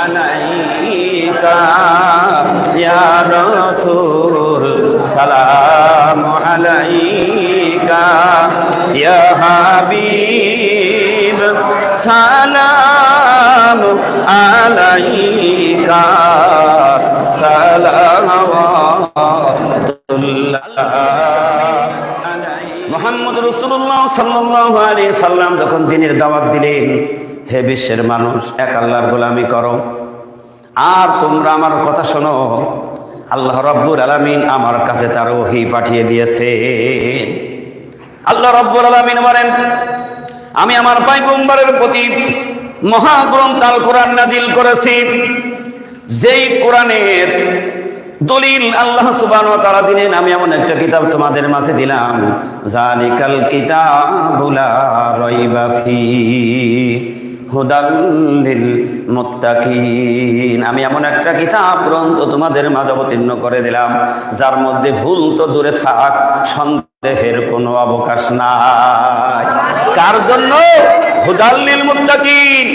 আলাইকা ইয়া রাসূল সালামু আলাইকা ইয়া হাবিব সালামু আলাইকা সালাওয়াতুল্লাহ মুহাম্মদ রাসূলুল্লাহ সাল্লাল্লাহু আলাইহি সাল্লাম যখন দ্বীনের দাওয়াত দিলেন, হে বিশ্বের মানুষ, এক আল্লাহর গোলামি করো আর তোমরা আমার কথা শোনো। আল্লাহ রাব্বুল আলামিন আমার কাছে তার ওহী পাঠিয়ে দিয়েছে। আল্লাহ রাব্বুল আলামিন বলেন, আমি আমার পয়গম্বরের প্রতি মহাগ্রন্থ আল কোরআন নাজিল করেছি, যেই কোরআনের দলিল আল্লাহ সুবহানাহু ওয়া তাআলা দিলেন। আমি এমন একটা কিতাব তোমাদের মাঝে দিলাম, যালিকাল কিতাবু লা রাইবা ফীহি হুদাল লিল মুত্তাকিন। আমি এমন একটা কিতাব গ্রন্থ তোমাদের মাঝে অবতীর্ণ করে দিলাম, যার মধ্যে ভুল তো দূরে থাক, সন্দেহের কোনো অবকাশ নাই। কার জন্য? হুদাল লিল মুত্তাকিন।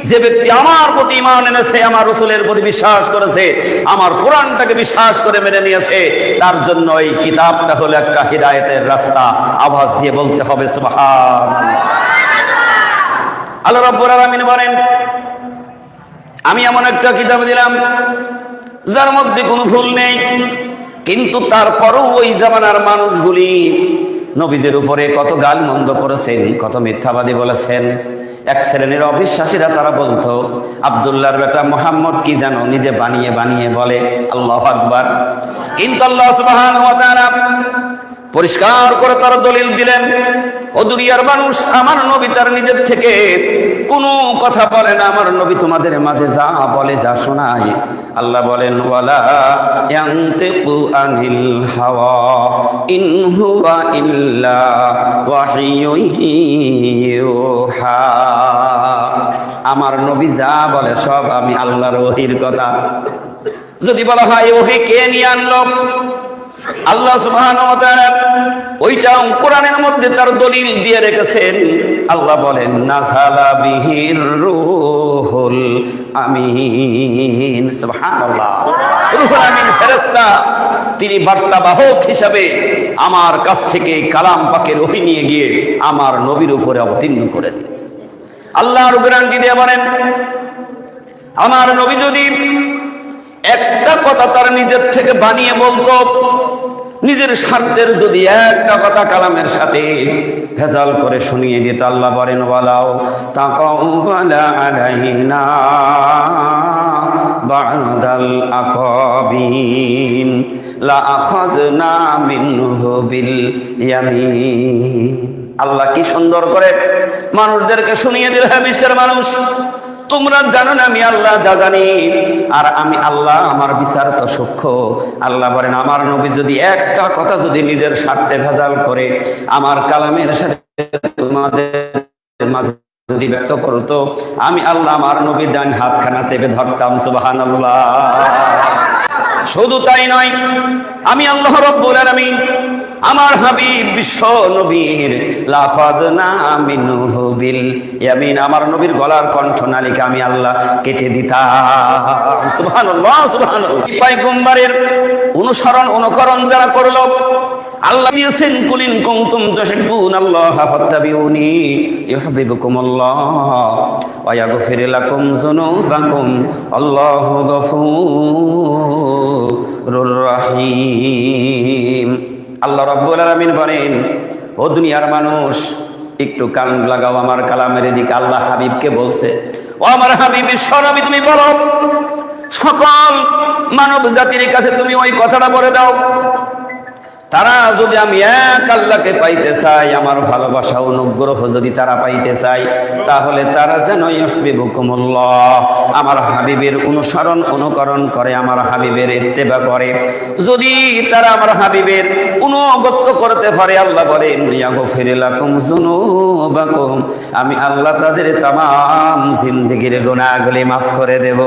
যে ব্যক্তি আমার প্রতি ঈমান এনেছে, আমার রাসূলের প্রতি বিশ্বাস করেছে, আমার কোরআনটাকে বিশ্বাস করে মেনে নিয়েছে, তার জন্য এই কিতাবটা হলো একটা হিদায়াতের রাস্তা। আওয়াজ দিয়ে বলতে হবে সুবহানাল্লাহ। আল্লাহ রাব্বুল আলামিন বলেন, আমি এমন একটা কিতাব দিলাম যার মধ্যে কোনো ভুল নেই, কিন্তু তারপরও ওই জামানার মানুষগুলি নবীদের উপরে কত গালমন্দ করেছেন, কত মিথ্যাবাদী বলেছেন। এক শ্রেণীর অবিশ্বাসীরা তারা বলতো, আব্দুল্লাহর বেটা মুহাম্মদ কি জানো, নিজে বানিয়ে বানিয়ে বলে। আল্লাহু আকবার। কিন্তু আল্লাহ সুবহানাহু ওয়া তাআলা পরিষ্কার করে তারা দলিল দিলেন, ও দুনিয়ার মানুষ, আমার নবী তার নিজের থেকে কোনো কথা বলে না। আমার নবী তোমাদের মাঝে যা বলে, যা শোনায়, আল্লাহ বলেন, ওয়ালা ইয়ানতিকু আনিল হাওয়া ইন হুয়া ইল্লা ওয়াহিয়ুন ইউহা। আমার নবী যা বলে সব আমি আল্লাহর ওহীর কথা। যদি বলা হয় ওহী কে নিয়ে আনলো, আল্লাহ সুবহানাহু ওয়া তাআলা ওইটাও কোরআনের মধ্যে তার দলিল দিয়ে রেখেছেন। আল্লাহ বলেন, নাযালা বিহির রূহুল আমিন। সুবহানাল্লাহ। রূহুল আমিন ফেরেশতা, তিনি বার্তাবাহক হিসাবে আমার কাছ থেকে কালাম পাকের ওহী নিয়ে গিয়ে আমার নবীর উপরে অবতীর্ণ করে দিয়েছে। আল্লাহর গ্যারান্টি দিয়ে বলেন, আমার নবী যদি একটা কথা তার নিজের থেকে বানিয়ে বলতো, নিজের স্বার্থের যদি একটা কথা কালামের সাথে ভেজাল করে শুনিয়ে দিত, আল্লাহ বলেন, ওয়ালাউ তাকাওয়ালা আলাইনা বা'দাল আকাবিন লা আখাযনা মিনহু বিল ইয়ামিন। আল্লাহ কি সুন্দর করে মানুষদেরকে শুনিয়ে দিল, হে বিশ্বের মানুষ, তোমরা জানো না আমি আল্লাহ যা জানি, আর আমি আল্লাহ, আমার বিচার তো সূক্ষ্ম। আল্লাহ বলেন, আমার নবী যদি একটা কথা যদি নিজের স্বার্থে ভেজাল করে আমার কালামের সাথে তোমাদের মাঝে যদি ব্যক্ত করতো, আমি আল্লাহ আমার নবীর ডান হাতখানা চেপে ধরতাম। সুবহানাল্লাহ। শুধু তাই নয়, আমি আল্লাহ রাব্বুল আলামিন আমার হাবিব বিশ্ব নবীর লাফাযনা মিনহু বিল ইয়ামিন, আমার নবীর গলার কণ্ঠনালিকা আমি আল্লাহ কেটে দিতাম। সুবহানাল্লাহ, সুবহানাল্লাহ। পয়গম্বরের অনুসরণ অনুকরণ যারা করলো, আল্লাহ দিয়েছেন, কুলিন কুনতুম তুহিব্বুনাল্লাহা ফাত্তাবিউনি ইউহিব্বুকুমুল্লাহ ওয়া ইয়াগফির লাকুম যুনুবাকুম আল্লাহু গফুরুর রহিম। আল্লাহ রাব্বুল আলামিন বলেন, ও দুনিয়ার মানুষ, একটু কান লাগাও আমার কালামের দিকে। আল্লাহ হাবিবকে বলছে, ও আমার হাবিব বিশ্বনবী, তুমি বলো, সকল মানব জাতির কাছে তুমি ওই কথাটা বলে দাও, তারা যদি আমি এক আল্লাহকে পাইতে চাই, আমার ভালোবাসা অনুগ্রহ যদি তারা পাইতে চাই, তাহলে তারা যেন ইউহিব্বুকুমুল্লাহ, আমার হাবিবের অনুসরণ অনুকরণ করে, আমার হাবিবের ইত্তেবা করে। যদি তারা আমার হাবিবের অনুগত্য করতে পারে, আল্লাহ বলেন, ইয়াগফির লাকুম যুনুবাকুম, আমি আল্লাহ তাদের তামাম জিন্দেগীর গুনাহগুলি মাফ করে দেব।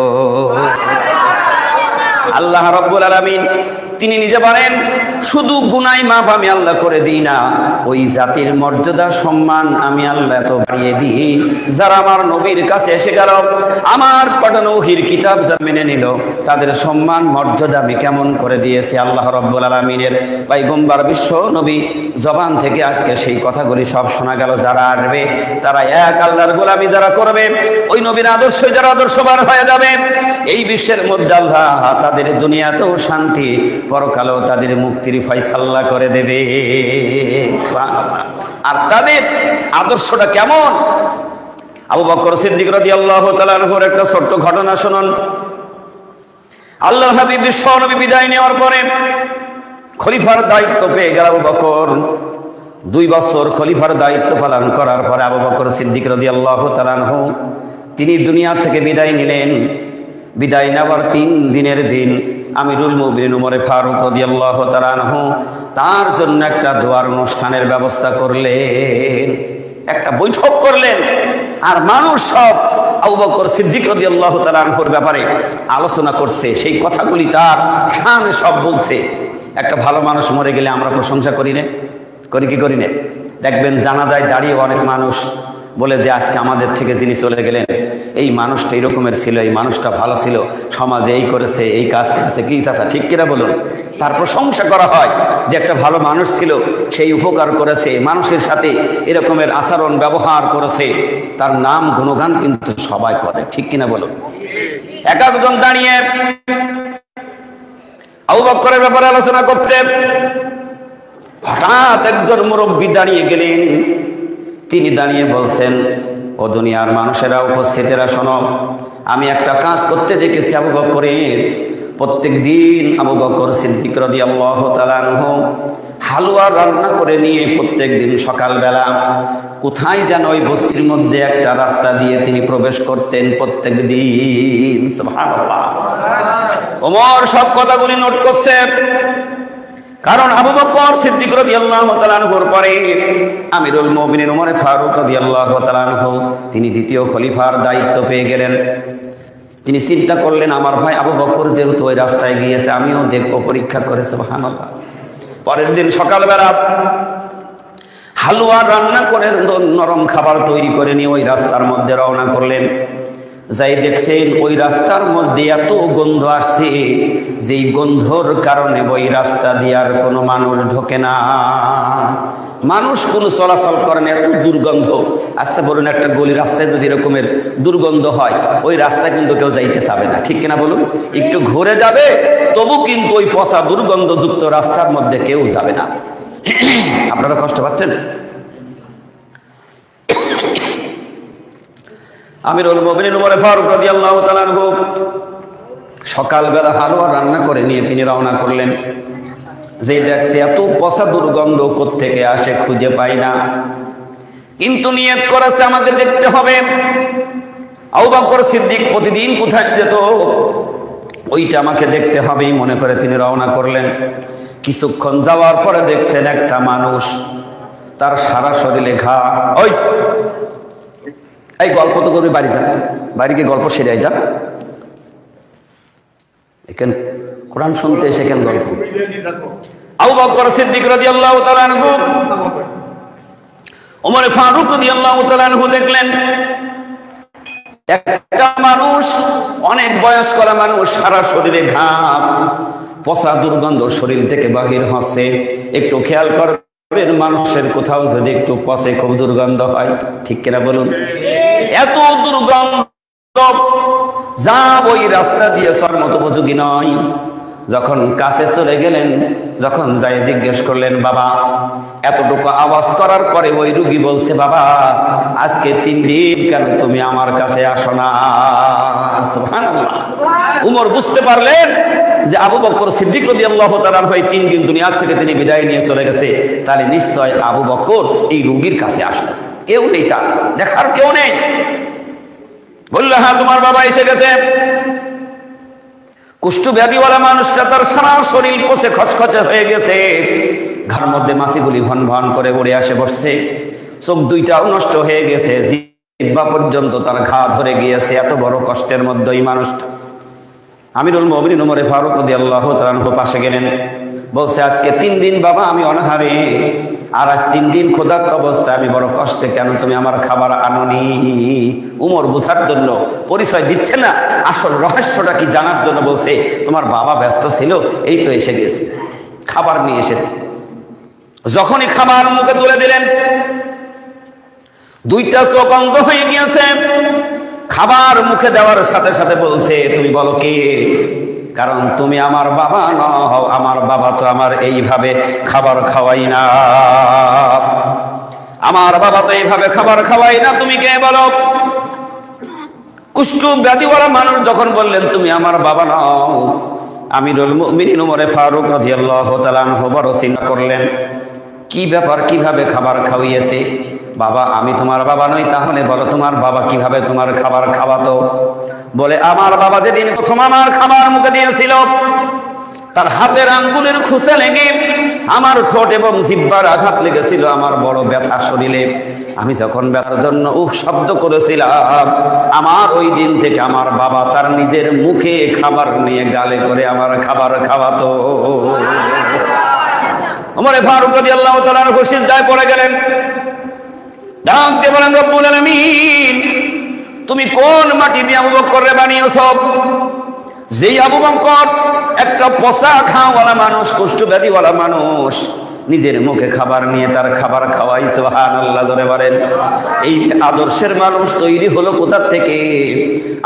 আল্লাহ রাব্বুল আলামিন তিনি নিজে বলেন, শুধু গুনাহ মাফ আমি আল্লাহ করে দিই না, ওই জাতির মর্যাদা সম্মান আমি আল্লাহ এত বাড়িয়ে দিই, যারা আমার নবীর কাছে এসে গেল, আমার পাঠানো ওহীর কিতাব যারা মেনে নিল, তাদের সম্মান মর্যাদা আমি কেমন করে দিয়েছি। আল্লাহ রাব্বুল আলামিনের পয়গম্বর বিশ্ব নবী জবান থেকে আজকে সেই কথাগুলি সব শোনা গেল। যারা আসবে তারা এক আল্লাহর গোলামি যারা করবে, ওই নবীর আদর্শে যারা আদর্শবান হয়ে যাবে, এই বিশ্বের মধ্যে আল্লাহ তাদের দুনিয়াতেও শান্তি, পরকালেও তাদের মুক্তির ফয়সালা করে দেবে। সুবহানাল্লাহ। আর তাদের আদর্শটা কেমন? আবু বকর সিদ্দিক রাদিয়াল্লাহু তাআলা আনহুর একটা ছোট্ট ঘটনা শুনুন। আল্লাহর হাবিব বিশ্ব নবী বিদায় নেওয়ার পরে খলিফার দায়িত্ব পেয়ে গেল আবু বকর। 2 বছর খলিফার দায়িত্ব পালন করার পরে আবু বকর সিদ্দিক রাদিয়াল্লাহু তাআলা আনহু তিনি দুনিয়া থেকে বিদায় নিলেন। বিদায় নেওয়ার 3 দিনের দিন আমিরুল মুমিনিন ওমর ফারুক রাদিয়াল্লাহু তাআলা আনহু তার জন্য একটা দোয়ার অনুষ্ঠানের ব্যবস্থা করলেন, একটা বৈঠক করলেন। আর মানুষ সব আবু বকর সিদ্দিক রাদিয়াল্লাহু তাআলা আনহুর ব্যাপারে আলোচনা করছে, সেই কথাগুলি তার শানে সব বলছে। একটা ভালো মানুষ মরে গেলে আমরা প্রশংসা করি না, করি কি করি না? দেখবেন জানাজায় দাঁড়িয়ে অনেক মানুষ বলে যে আজকে আমাদের থেকে যিনি চলে গেলেন এই মানুষটা এই রকমের ছিল, এই মানুষটা ভালো ছিল, সমাজে এই করেছে, এই কাজ করেছে। কি চাচা ঠিক কিনা বলুন? তার প্রশংসা করা হয় যে একটা ভালো মানুষ ছিল, সেই উপকার করেছে, মানুষের সাথে এরকমের আচরণ ব্যবহার করেছে, তার নাম গুণগান কিন্তু সবাই করে। ঠিক কিনা বলুন? এক একজন দাঁড়িয়ে আবু বকরের ব্যাপারে আলোচনা করছে। হঠাৎ একজন মুরব্বী দাঁড়িয়ে গেলেন। তিনি দাঁড়িয়ে বলছেন, ও দুনিয়ার মানুষেরা, উপস্থিতেরা শোনো, আমি একটা কাজ করতে দেখেছি আবু বকরের। প্রত্যেক দিন আবু বকর সিদ্দিক রাদিয়াল্লাহু তাআলা আনহু হালুয়া রান্না করে নিয়ে প্রত্যেক দিন সকালবেলা কোথায় যেন ওই বস্তির মধ্যে একটা রাস্তা দিয়ে তিনি প্রবেশ করতেন প্রত্যেক দিন। সুবহানাল্লাহ। ওমর সব কথাগুলি নোট করছে, কারণ আবু বকর সিদ্দিক রাদিয়াল্লাহু তাআলা আনহুর পরে আমিরুল মুমিনিন ওমর ফারুক রাদিয়াল্লাহু তাআলা আনহু তিনি দ্বিতীয় খলিফার দায়িত্ব পেয়ে গেলেন। তিনি চিন্তা করলেন, আমার ভাই আবু বকর যেহেতু ওই রাস্তায় গিয়েছে, আমিও দেখবো, পরীক্ষা করে। সুবহানাল্লাহ। পরের দিন সকালবেলা হালুয়া রান্না করে নরম খাবার তৈরি করে নিয়ে ওই রাস্তার মধ্যে রওনা করলেন। যাই দেখছেন ওই রাস্তার মধ্যে এত গন্ধ আসছে, যেই গন্ধর কারণে ওই রাস্তা দিয়ে আর কোনো মানুষ ঢোকে না, মানুষ কোনো চলাচল করে না, এত দুর্গন্ধ। আচ্ছা বলুন, একটা গলি রাস্তায় যদি এরকমের দুর্গন্ধ হয়, ওই রাস্তায় কিন্তু কেউ যাইতে চাবে না। ঠিক কিনা বলুন? একটু ঘুরে যাবে, তবু কিন্তু ওই পচা দুর্গন্ধযুক্ত রাস্তার মধ্যে কেউ যাবে না। আপনারা কষ্ট পাচ্ছেন? আমিরুল মুমিনিন ওমর ফারুক রাদিয়াল্লাহু তাআলা আনহু সকালবেলা হালুয়া রান্না করে নিয়ে তিনি রওনা করলেন। যে দেখছে এত পচা দুর্গন্ধ কোত্থেকে আসে খুঁজে পাই না, কিন্তু নিয়ত করেছে আমাকে দেখতে হবে। আবু বকর সিদ্দিক প্রতিদিন কোথায় যেত, ওইটা আমাকে দেখতে হবেই মনে করে তিনি রওনা করলেন। কিছুক্ষণ যাওয়ার পরে দেখছেন একটা মানুষ, তার সারা শরীরে ঘা। ওই এই গল্প তো করবি, বাড়ি যান, বাড়িকে গল্প সেরে যান। এখানে কোরআন শুনতে এসে কেন গল্প? আবু বকর সিদ্দিক রাদিয়াল্লাহু তাআলা আনহু ওমর ফারুক রাদিয়াল্লাহু তাআলা আনহু দেখলেন একটা মানুষ, অনেক বয়স্ক মানুষ, সারা শরীরে ঘা, পচা দুর্গন্ধ শরীর থেকে বাহির হচ্ছে। একটু খেয়াল করবেন, মানুষের কোথাও যদি একটু পচে খুব দুর্গন্ধ হয়। ঠিক কিনা বলুন? এত দুর্গন্ধ, যা ওই রাস্তা দিয়ে সর মতো উপযোগী নয়। যখন কাছে চলে গেলেন, যখন যাই জিজ্ঞেস করলেন, বাবা, এতটুকু আওয়াজ করার পরে ওই রুগী বলছে, বাবা আজকে 3 দিন কেন তুমি আমার কাছে আসো না? সুবহানাল্লাহ। উমর বুঝতে পারলেন যে আবু বকর সিদ্দিক রাদিয়াল্লাহু তাআলা আনহু 3 দিন দুনিয়া থেকে তিনি বিদায় নিয়ে চলে গেছে, তাহলে নিশ্চয় আবু বকর এই রুগীর কাছে আসতো। কেউ নেই, তার দেখার কেউ নেই। বললো, হ্যাঁ তোমার বাবা এসে গেছে। কুষ্ঠ ব্যাধিওয়ালা মানুষটা, তার সারা শরীর পচে খচখচে হয়ে গেছে, ঘাড় মধ্যে মাছিগুলি ভন ভন করে উড়ে আসে বসছে, চোখ 2টাও নষ্ট হয়ে গেছে, জিহ্বা পর্যন্ত তার ঘা ধরে গিয়েছে। এত বড় কষ্টের মধ্যে এই মানুষটা। আমিরুল মুমিনিন ওমর ফারুক রাদিয়াল্লাহু তাআলা আনহু পাশে গেলেন, বলছে আজকে 3 দিন বাবা আমি অনাহারে, আর আজ 3 দিন ক্ষুধার্ত অবস্থায় আমি বড় কষ্টে, কেন তুমি আমার খাবার আনোনি? উমর বোঝার জন্য, পরিচয় দিচ্ছে না, আসল রহস্যটা কি জানার জন্য বলছে তোমার বাবা ব্যস্ত ছিল, এই তো এসে গেছে, খাবার নিয়ে এসেছে। যখনই খাবার মুখে তুলে দিলেন, 2টা চোখ অন্ধ হয়ে গিয়েছে। খাবার মুখে দেওয়ার সাথে সাথে বলছে তুমি বলো কে? কারণ তুমি আমার বাবা নও, আমার বাবা তো আমার এইভাবে খাবার খাওয়াই না, আমার বাবা তো এইভাবে খাবার খাওয়াই না, তুমি কে বলো? কুষ্ঠ ব্যাধিওয়ালা মানুষ যখন বললেন তুমি আমার বাবা নও, আমিরুল মুমিনিন ওমর ফারুক রাদিয়াল্লাহু তাআলা আনহু বড় চিন্তা করলেন, কি ব্যাপার, কিভাবে খাবার খাওয়িয়েছে? বাবা আমি তোমার বাবা নই, তাহলে বলো তোমার বাবা কিভাবে তোমার খাবার খাওয়াতো? বলে আমার বাবা যেদিন প্রথম আমার খাবার মুখে দিয়েছিল, তার হাতের আঙ্গুলের খুঁচে লেগে আমার ঠোঁট এবং জিহ্বার আঘাত লেগেছিল, আমার বড় ব্যথা শরীরে। আমি যখন ব্যথার জন্য উফ শব্দ করেছিলাম, আমার ওই দিন থেকে আমার বাবা তার নিজের মুখে খাবার নিয়ে গালে করে আমার খাবার খাওয়াতো। ওমর ফারুক রাদিয়াল্লাহু তাআলা খুশির দায় পড়ে গেলেন, ডাক দিয়ে বলেন রব্বুল আলামিন, তুমি কোন মাটি দিয়ে আবু বকরকে বানিয়েছো? যেই আবু বকর একটা পচা খাওয়ালা মানুষ, কুষ্ঠব্যাধিওয়ালা মানুষ, নিজের মুখে খাবার নিয়ে তার খাবার খাওয়াই। সুবহানাল্লাহ, ধরে বলেন এই আদর্শের মানুষ তৈরি হলো কোথা থেকে?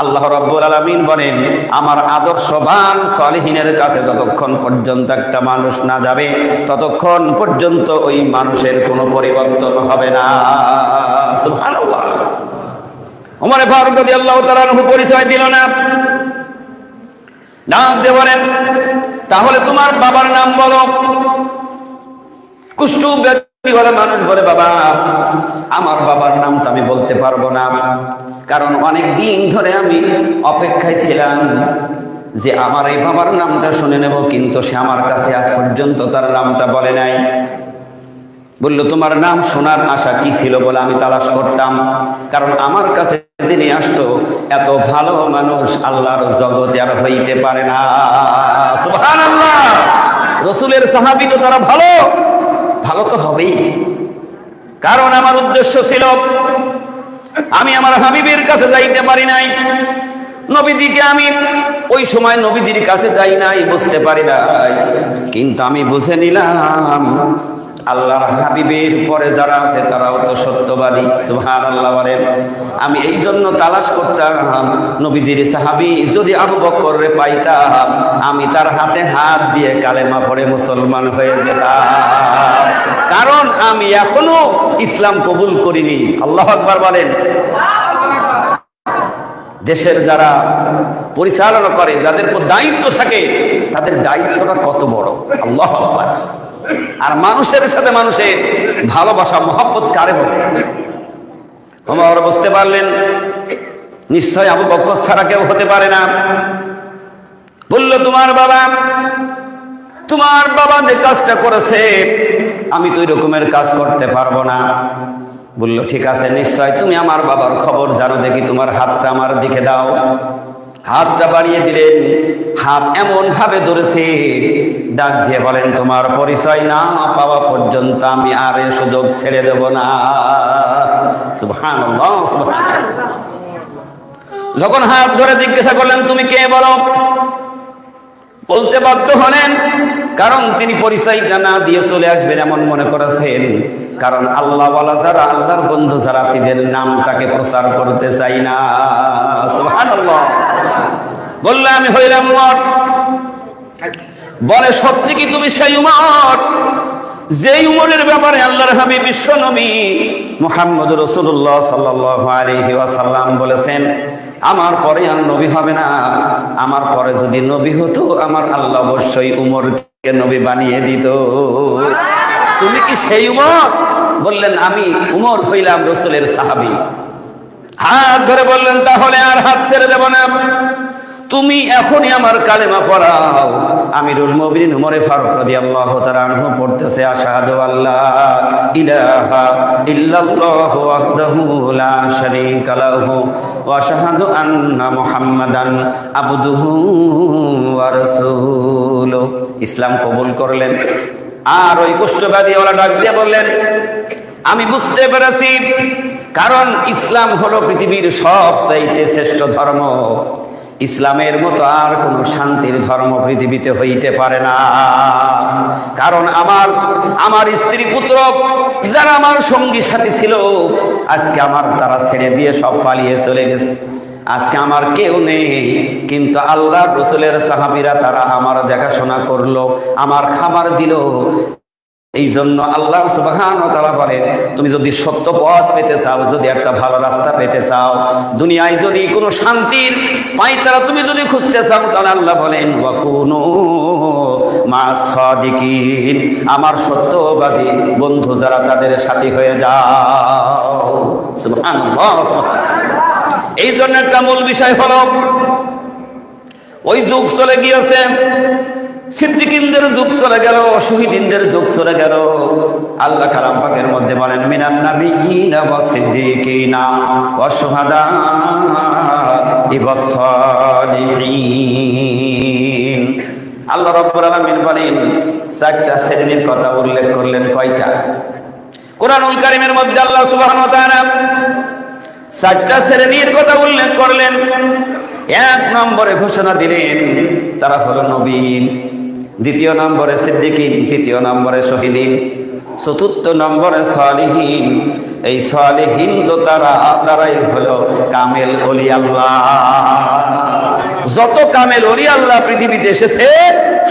আল্লাহ রাব্বুল আলামিন বলেন আমার আদর্শবান সালিহিনের কাছে যতক্ষণ পর্যন্ত একটা মানুষ না যাবে, ততক্ষণ পর্যন্ত ওই মানুষের কোনো পরিবর্তন হবে না। সুবহানাল্লাহ। ওমর ফারুক রাদিয়াল্লাহু তাআলা আনহু পরিচয় দিল না, নাম দিয়ে বলেন তাহলে তোমার বাবার নাম বলো। কুষ্ঠ ব্যাধিওয়ালা মানুষ বলে বাবা আমার বাবার নাম তো আমি বলতে পারবো না, কারণ অনেক দিন ধরে আমি অপেক্ষায় ছিলাম যে আমার এই বাবার নামটা শুনে নেব, কিন্তু সে আমার কাছে আজ পর্যন্ত তার নামটা বলে নাই। বলল তোমার নাম শোনার আশা কি ছিল? বলে আমি তালাশ করতাম, কারণ আমার কাছে যিনি আসতো এত ভালো মানুষ আল্লাহর জগতে আর হইতে পারে না। সুবহানাল্লাহ। রাসূলের সাহাবী তো তারা ভালো, ভালো তো হবেই, কারণ আমার উদ্দেশ্য ছিল আমি আমার হাবিবের কাছে যাইতে পারি নাই, নবীজিকে আমি ওই সময় নবীজির কাছে যাই নাই, বুঝতে পারি নাই, কিন্তু আমি বুঝে নিলাম আল্লাহর হাবিবের পরে যারা আছে তারাও তো সত্যবাদী। সুবহানাল্লাহ বলেন। আমি এই জন্য তালাশ করতাম নবীজির সাহাবী যদি আবু বকররে পাইতাম, আমি তার হাতে হাত দিয়ে কালেমা পড়ে মুসলমান হয়ে যেতাম, কারণ আমি এখনো ইসলাম কবুল করিনি। আল্লাহু আকবার বলেন। দেশের যারা পরিচালনা করে, যাদের উপর দায়িত্ব থাকে, তাদের দায়িত্বটা কত বড়। আল্লাহু আকবার। আর মানুষের সাথে মানুষের ভালোবাসা মহব্বত কারে বলে? ওমর বুঝতে পারলেন নিশ্চয় আবু বকর ছাড়া কেউ হতে পারে না। বলল তোমার বাবা যে কাজটা করেছে আমি তো ওই রকমের কাজ করতে পারবো না। বলল ঠিক আছে, নিশ্চয় তুমি আমার বাবার খবর জানো, দেখি তোমার হাতটা আমার দিকে দাও। হাতটা বাড়িয়ে দিলেন, হাত এমন ভাবে ধরেছে, ডাক দিয়ে বলেন তোমার পরিচয় না পাওয়া পর্যন্ত আমি আর এ সুযোগ ছেড়ে দেব না। সুবহানাল্লাহ, সুবহানাল্লাহ। যখন হাত ধরে জিজ্ঞাসা করলেন তুমি কে বলো, বলতে বাধ্য হলেন, কারণ তিনি পরিচয়টা না দিয়ে চলে আসবেন এমন মনে করেছেন, কারণ আল্লাহ ওয়ালা যারা, আল্লাহর বন্ধু যারা, তাদের নামটাকে প্রচার করতে চাই না। সুবহানাল্লাহ। বললে আমি হইলাম উমর। বলে সত্যি কি তুমি সেই উমর যেই উমরের ব্যাপারে আল্লাহর হাবিব বিশ্ব নবী মুহাম্মদ রাসূলুল্লাহ সাল্লাল্লাহু আলাইহি ওয়াসাল্লাম বলেছেন আমার পরে আর নবী হবে না, আমার পরে যদি নবী হতো আমার আল্লাহ অবশ্যই উমরকে নবী বানিয়ে দিত। তুমি কি সেই উমর? বললেন আমি উমর হইলাম রাসূলের সাহাবী। হাত ধরে বললেন তাহলে আর হাত ছেড়ে দেব না, তুমি এখনই আমার কালেমা পড়াও। আমিরুল মুমিনিন উমর ফারুক রাদিয়াল্লাহু তাআলা আনহু পড়তেছে, আশহাদু আল্লা ইলাহা ইল্লাল্লাহু ওয়াহদাহু লা শারীকা লাহু ওয়া আশহাদু আন্না মুহাম্মাদান আবদুহু ওয়া রাসূলুহু। ইসলাম কবুল করলেন। আর ওই কুষ্ঠব্যাধি ওরা ডাক দিয়ে বললেন, আমি বুঝতে পেরেছি, কারণ ইসলাম হলো পৃথিবীর সবচাইতে শ্রেষ্ঠ ধর্ম। ইসলামের মতো আর কোনো শান্তির ধর্ম পৃথিবীতে হইতে পারে না। কারণ আমার স্ত্রী পুত্র যারা আমার সঙ্গী সাথী ছিল, আজকে আমার তারা ছেড়ে দিয়ে সব পালিয়ে চলে গেছে। আজকে আমার কেউ নেই, কিন্তু আল্লাহ রাসূলের সাহাবীরা তারা আমার দেখাশোনা করলো, আমার খাবার দিল। এই জন্য আল্লাহ সুবহানাহু ওয়া তাআলা বলেন, তুমি যদি সত্য পথ পেতে চাও, যদি একটা ভালো রাস্তা পেতে চাও, দুনিয়ায় যদি কোনো শান্তির পাইতারা তুমি যদি খুঁজতে চাও, তাহলে আল্লাহ বলেন ওয়াকুনু মা'আস সাদিকিন, আমার সত্যবাদী বন্ধু যারা তাদের সাথী হয়ে যাও। সুবহানাল্লাহ। এই জন্য একটা মূল বিষয় হলো, ওই যুগ চলে গিয়েছে, সিদ্দিকিনদের যুগ চলে গেল, শহীদিনদের যুগ চলে গেল। আল্লাহ কালাম পাকের মধ্যে বলেন, মিনান নাবিয়্যিনা ওয়াস সিদ্দিকিনা ওয়াশ শুহাদা'i ওয়াস সালিহিন। আল্লাহ রাব্বুল আলামিন বলেন, চারটা শ্রেণীর কথা উল্লেখ করলেন। কয়টা? কোরআনুল কারীমের মধ্যে আল্লাহ সুবহানাহু ওয়া তাআলা চারটা শ্রেণীর কথা উল্লেখ করলেন। এক নম্বরে ঘোষণা দিলেন তারা হলো নবী, দ্বিতীয় নম্বরে সিদ্দিকিন, তৃতীয় নম্বরে শহীদিন, চতুর্থ নম্বরে সালিহিন। এই সালিহিন তো তারাই হলো কামেল ওলি আল্লাহ। যত কামেল ওলি আল্লাহ পৃথিবীতে এসেছে,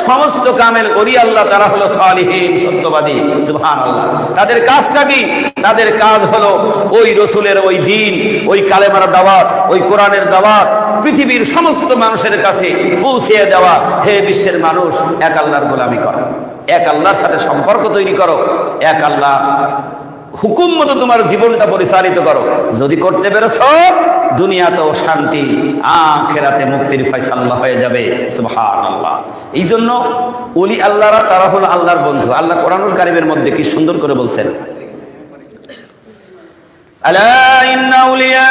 সমস্ত কামেল ওলি আল্লাহ তারা হলো সালিহিন, সত্যবাদী। সুবহানাল্লাহ। তাদের কাজটা কি? তাদের কাজ হলো ওই রসুলের ওই দিন, ওই কালেমার দাওয়াত, ওই কোরআনের দাওয়াত পৃথিবীর সমস্ত মানুষের কাছে পৌঁছে দেওয়া। হে বিশ্বের মানুষ, এক আল্লাহর গোলামি করো, এক আল্লাহর সাথে সম্পর্ক তৈরি করো, এক আল্লাহ হুকুম মতো তোমার জীবনটা পরিচালিত করো। যদি করতে পেরেছ, দুনিয়াতেও শান্তি, আখিরাতে মুক্তির ফয়সালা হয়ে যাবে। সুবহানাল্লাহ। এই জন্য ওলি আল্লাহরা তারা হলো আল্লাহর বন্ধু। আল্লাহ কোরআনুল কারীমের মধ্যে কি সুন্দর করে বলছেন, আলা ইন্না আউলিয়া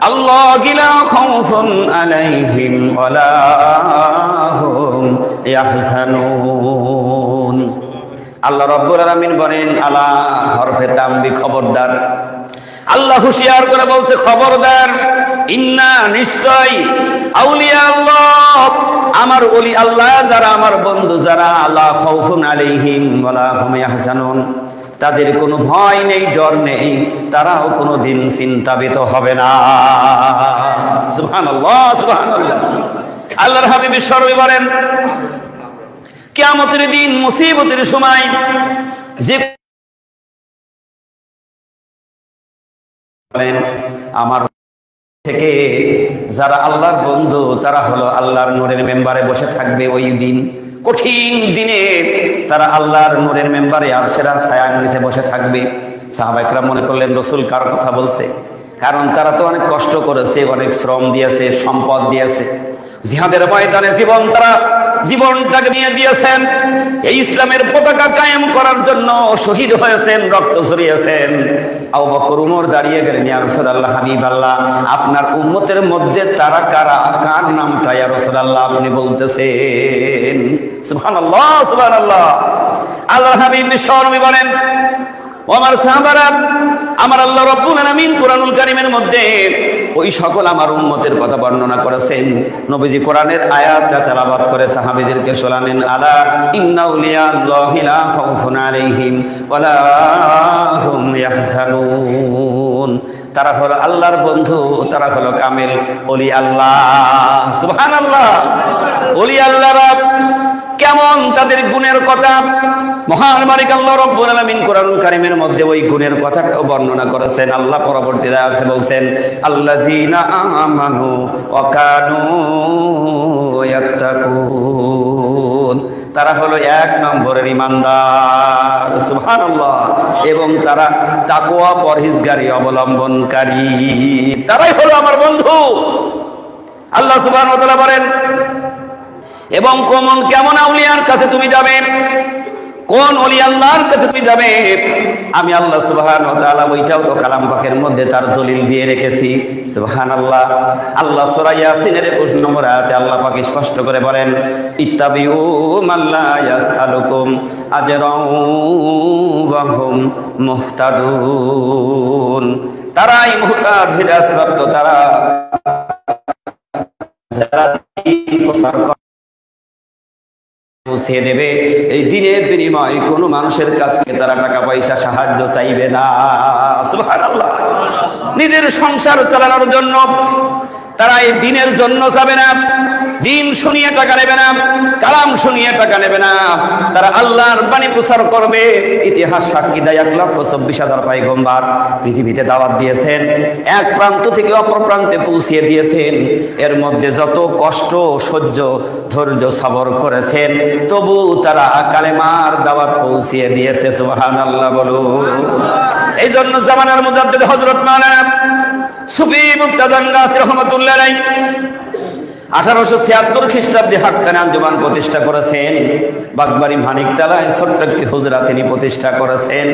আল্লাহি লা খাউফুন আলাইহিম ওয়া লা হুম ইয়াহজানুন। আল্লাহ রাব্বুল আলামিন বলেন, আলা হরফে তামবি, খবরদার। আল্লাহ হুঁশিয়ার করে বলছে, খবরদার, ইন্না, নিশ্চয়, আউলিয়া আল্লাহ, আমার ওলি আল্লাহ যারা, আমার বন্ধু যারা, লা খাউফুন আলাইহিম ওয়া লা হুম ইয়াহজানুন, তাদের কোনো ভয় নেই, ডর নেই, তারাও কোনো দিন চিন্তাবিত হবে না। সুবহানাল্লাহ, সুবহানাল্লাহ। আল্লাহর হাবিব বিশ্বনবী বলেন, কিয়ামতের দিন, মুসিবতের সময় যে বলেন আমার থেকে যারা আল্লাহর বন্ধু, তারা হলো আল্লাহর নূরের মেম্বারে বসে থাকবে। ওই দিন, কঠিন দিনে তারা আল্লাহর নূরের মেম্বারে আরশের ছায়ার নিচে বসে থাকবে। সাহাবা একরাম মনে করলেন, রসুল কার কথা বলছে? কারণ তারা তো অনেক কষ্ট করেছে, অনেক শ্রম দিয়েছে, সম্পদ দিয়েছে, জিহাদের ময়দানে তারা জীবনটাকে নিয়ে দিয়েছেন। এই ইসলামের পতাকা কায়েম করার জন্য শহীদ হয়েছেন, রক্ত ঝরিয়েছেন। আবু বকর, উমর দাঁড়িয়ে গেলেন, ইয়া রাসূলুল্লাহ, হাবিবাল্লাহ, আপনার উম্মতের মধ্যে তারা কারা, কার নামটা ইয়া রাসূলুল্লাহ আপনি বলতেছেন? সুবহানাল্লাহ, সুবহানাল্লাহ। আল্লাহর হাবিব বিশ্বনবী বলেন, ও আমার সাহাবারা, আমার আল্লাহ রাব্বুল আলামিন কোরআনুল কারীমের মধ্যে ওই সকল আমার উম্মতের কথা বর্ণনা করেছেন। নবীজি কোরআনের আয়াতটা তেলাওয়াত করে সাহাবীদেরকে শোনালেন, আলা ইন্না আউলিয়া আল্লাহি লা খাউফুন আলাইহিম ওয়া লা হুম ইয়াহজানুন। তারা হলো আল্লাহর বন্ধু, তারা হলো কামেল ওলি আল্লাহ। সুবহানাল্লাহ। ওলি আল্লাহরা কেমন, তাদের গুণের কথা মহান মালিক আল্লাহ রাব্বুল আলামিন কোরআনুল কারীমের মধ্যে ওই গুণের কথাটাও বর্ণনা করেছেন। আল্লাহ পরবর্তীতে আছে বলছেন, আল্লাযীনা আমানু ওয়া কানু ইয়াত্তাকুন, তারা হলো এক নম্বরের ঈমানদার। সুবহানাল্লাহ। এবং তারা তাকওয়া, পরহেজগারি অবলম্বনকারী, তারাই হলো আমার বন্ধু। আল্লাহ সুবহানাহু ওয়া তাআলা বলেন, এবং কেমন আউলিয়ার কাছে তুমি যাবে, কোন ওলি আল্লাহর কাছে তুমি যাবে, আমি আল্লাহ সুবহানাহু ওয়া তাআলা ওইটাও তো কালাম পাকের মধ্যে তার দলিল দিয়ে রেখেছি। সুবহানাল্লাহ। আল্লাহ সূরা ইয়াসিনের 21 নম্বর আয়াতে আল্লাহ পাক স্পষ্ট করে বলেন, ইত্তাবিউ মাল্লা ইয়াসআলুকুম আজরান ওয়া হুম মুহতাদুন। তারাই মুহতাদ, হিদায়াত প্রাপ্ত তারা যারা প্রচার পৌঁছে দেবে। এই দিনের বিনিময়ে কোনো মানুষের কাছ থেকে তারা টাকা পয়সা সাহায্য চাইবে না। সুবহানাল্লাহ। নিজের সংসার চালানোর জন্য তারা এই দিনের জন্য যাবে না, দিন শুনিয়ে টাকা নেবে না, কালাম শুনিয়ে টাকা নেবে না, তারা আল্লাহর বাণী প্রচার করবে। ইতিহাস সাক্ষী দেয় 1,24,000 পয়গম্বর পৃথিবীতে দাওয়াত দিয়েছেন, এক প্রান্ত থেকে অপর প্রান্তে পৌঁছিয়ে দিয়েছেন। এর মধ্যে যত কষ্ট সহ্য ধৈর্য সবর করেছেন, তবু তারা কালেমার দাওয়াত পৌঁছিয়ে দিয়েছে। সুবহানাল্লাহ বলুন। এই জন্য জামানার মুজাদ্দিদ হযরত মাওলানা সুফি মুক্তাদান গাছী রহমাতুল্লাহ আলাইহি 1876 খ্রিস্টাব্দে হাক্কানি আঞ্জুমান প্রতিষ্ঠা করেছেন। বাগবাড়ি মানিকতলায় ছোট্ট একটি হুজরা তিনি প্রতিষ্ঠা করেছেন।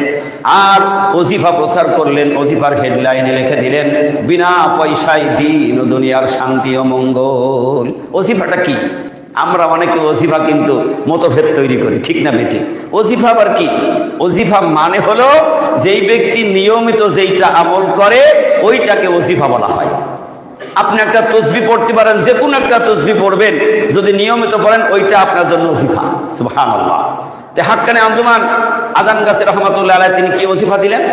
আর ওজিফা প্রচার করলেন, ওজিফার হেডলাইনে লিখে দিলেন, বিনা পয়সায় দিন ও দুনিয়ার শান্তি ও মঙ্গল। ওজিফাটা কি? আমরা অনেকে ওজিফা কিন্তু মতভেদ তৈরি করি, ঠিক না বেঠিক? ওজিফা আবার কি? ওজিফা মানে হলো যেই ব্যক্তি নিয়মিত যেইটা আমল করে ওইটাকে ওজিফা বলা হয়। আপনি একটা তসবিহ পড়তে পারেন, যে কোনো একটা তসবিহ পড়বেন, যদি নিয়মিত পড়েন ওইটা আপনার জন্য ওজিফা। সুবহানাল্লাহ। তে হাক্কানি আঞ্জুমান আজান গাছী রহমাতুল্লাহ আলাইহি তিনি কি ওজিফা দিলেন?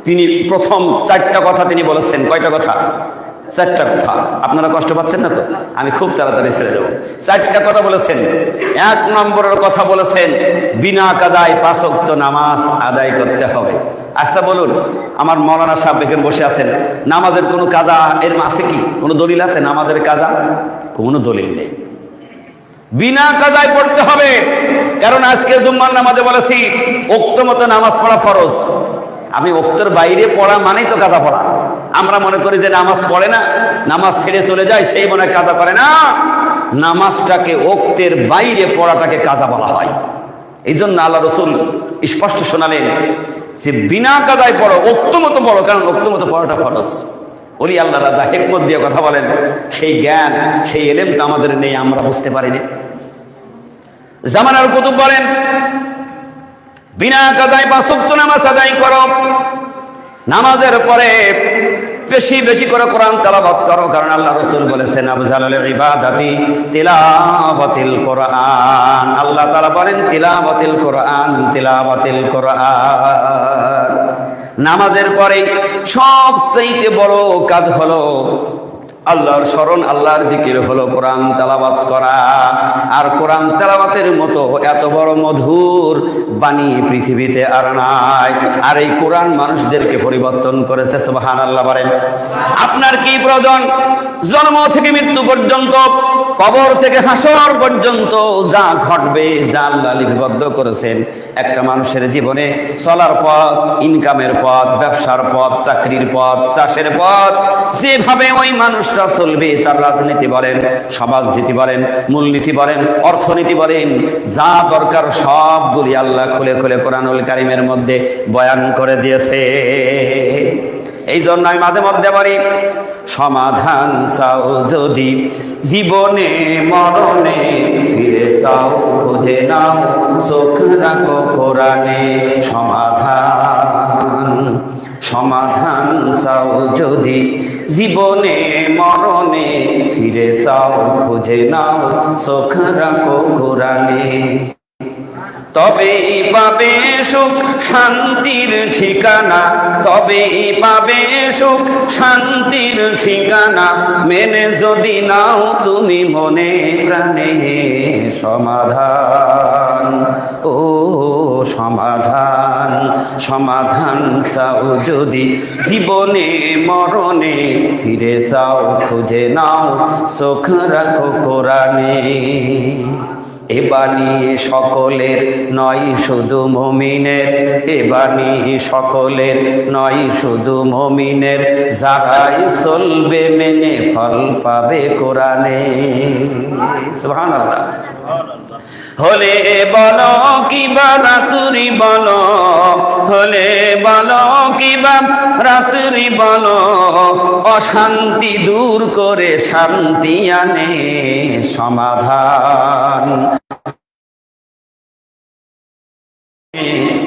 তিনি প্রথম 4টা কথা তিনি বলেছেন। কয়টা কথা? 4টা কথা। আপনারা কষ্ট পাচ্ছেন না তো? আমি খুব তাড়াতাড়ি ছেড়ে দেবো। 4টা কথা বলেছেন। 1 নম্বরের কথা বলেছেন, বিনা কাজায় 5 ওয়াক্ত নামাজ আদায় করতে হবে। আচ্ছা বলুন, আমার মৌলানা সাহেব এখানে বসে আছেন, নামাজের কোনো কাজা এর আছে কি? কোনো দলিল আছে নামাজের কাজা? কোনো দলিল নেই। বিনা কাজায় পড়তে হবে। কারণ আজকে জুম্মার নামাজে বলেছি ওক্ত মতো নামাজ পড়া ফরজ। আমি ওক্তের বাইরে পড়া মানেই তো কাজা পড়া। আমরা মনে করি যে নামাজ পড়ে না, নামাজ ছেড়ে চলে যায়, সেই মনে কাজা করে না। নামাজটাকে ওক্তের বাইরে পড়াটাকে কাজা বলা হয়। এই জন্য আল্লাহ রসুল স্পষ্ট শোনালেন যে বিনা কাজায় পড়ো, ওক্ত মতো পড়ো, কারণ ওক্ত মতো পড়াটা ফরজ। ওলি আল্লাহ রাজা হিকমত দিয়ে কথা বলেন, সেই জ্ঞান সেই এলেম তো আমাদের নেই, আমরা বুঝতে পারিনি। জামানার কুতুব বলেন, বিনা কাজায় 5 ওয়াক্ত নামাজ আদায় করো। নামাজের পরে বেশি বেশি করে কোরআন তেলাওয়াত করো, কারণ আল্লাহ রাসূল বলেছেন আফজালুল ইবাদাতি তিলাওয়াতুল কোরআন। আল্লাহ তাআলা বলেন তিলাওয়াতুল কোরআন, তিলাওয়াতুল কোরআন। নামাজের পরে সবচেয়ে বড় কাজ হলো আল্লাহর স্মরণ, আল্লাহর জিকির হলো কোরআন তেলাওয়াত করা। আর কোরআন তেলাওয়াতের মতো এত বড় মধুর বাণী পৃথিবীতে আর নাই। আর এই কোরআন মানুষদেরকে পরিবর্তন করেছে। সুবহানাল্লাহ বলেন। আপনার কি প্রয়োজন? জন্ম থেকে মৃত্যু পর্যন্ত, কবর থেকে হাসর পর্যন্ত যা ঘটবে, যা আল্লাহ লিপিবদ্ধ করেছেন একটা মানুষের জীবনে, চলার পথ, ইনকামের পথ, ব্যবসার পথ, চাকরির পথ, চাষের পথ, যেভাবে ওই মানুষটা চলবে, তার রাজনীতি বলেন, সমাজনীতি বলেন, মূলনীতি বলেন, অর্থনীতি বলেন, যা দরকার সবগুলি আল্লাহ খুলে খুলে কোরআনুল কারীমের মধ্যে বয়ান করে দিয়েছে। এই জন্য আমি মাঝে মধ্যে বলি, সমাধান চাও যদি জীবনে মরণে, ফিরে চাও খুঁজে নাও চোখ রাখো কোরআনে। সমাধান চাও যদি জীবনে মরণে, ফিরে চাও খুঁজে নাও চোখ রাখো কোরআনে। তবেই পাবে সুখ শান্তির ঠিকানা, তবেই পাবে সুখ শান্তির ঠিকানা, মেনে যদি নাও তুমি মনে প্রাণে। সমাধান, ও সমাধান, সমাধান চাও যদি জীবনে মরণে, ফিরে চাও খুঁজে নাও চোখ রাখো কোরআনে। এ বাণী সকলের নয় শুধু মুমিনের, এ বাণী সকলের নয় শুধু মুমিনের, যারাই চলবে মেনে ফল পাবে কোরআনে। সুবহানাল্লাহ। হলে বলো কিবা রাতুরি বলো, হলে বলো কিবা রাতুরি বলো, অশান্তি দূর করে শান্তি আনে সমাধান।